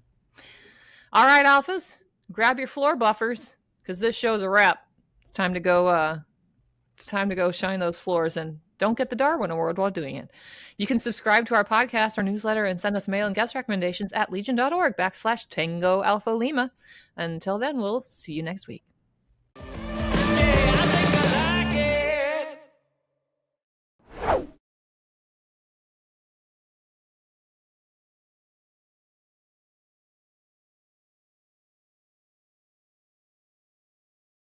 all right, Alphas, grab your floor buffers because this show's a wrap. It's time to go. Shine those floors, and don't get the Darwin Award while doing it. You can subscribe to our podcast or newsletter and send us mail and guest recommendations at legion.org/Tango Alpha Lima. Until then, we'll see you next week.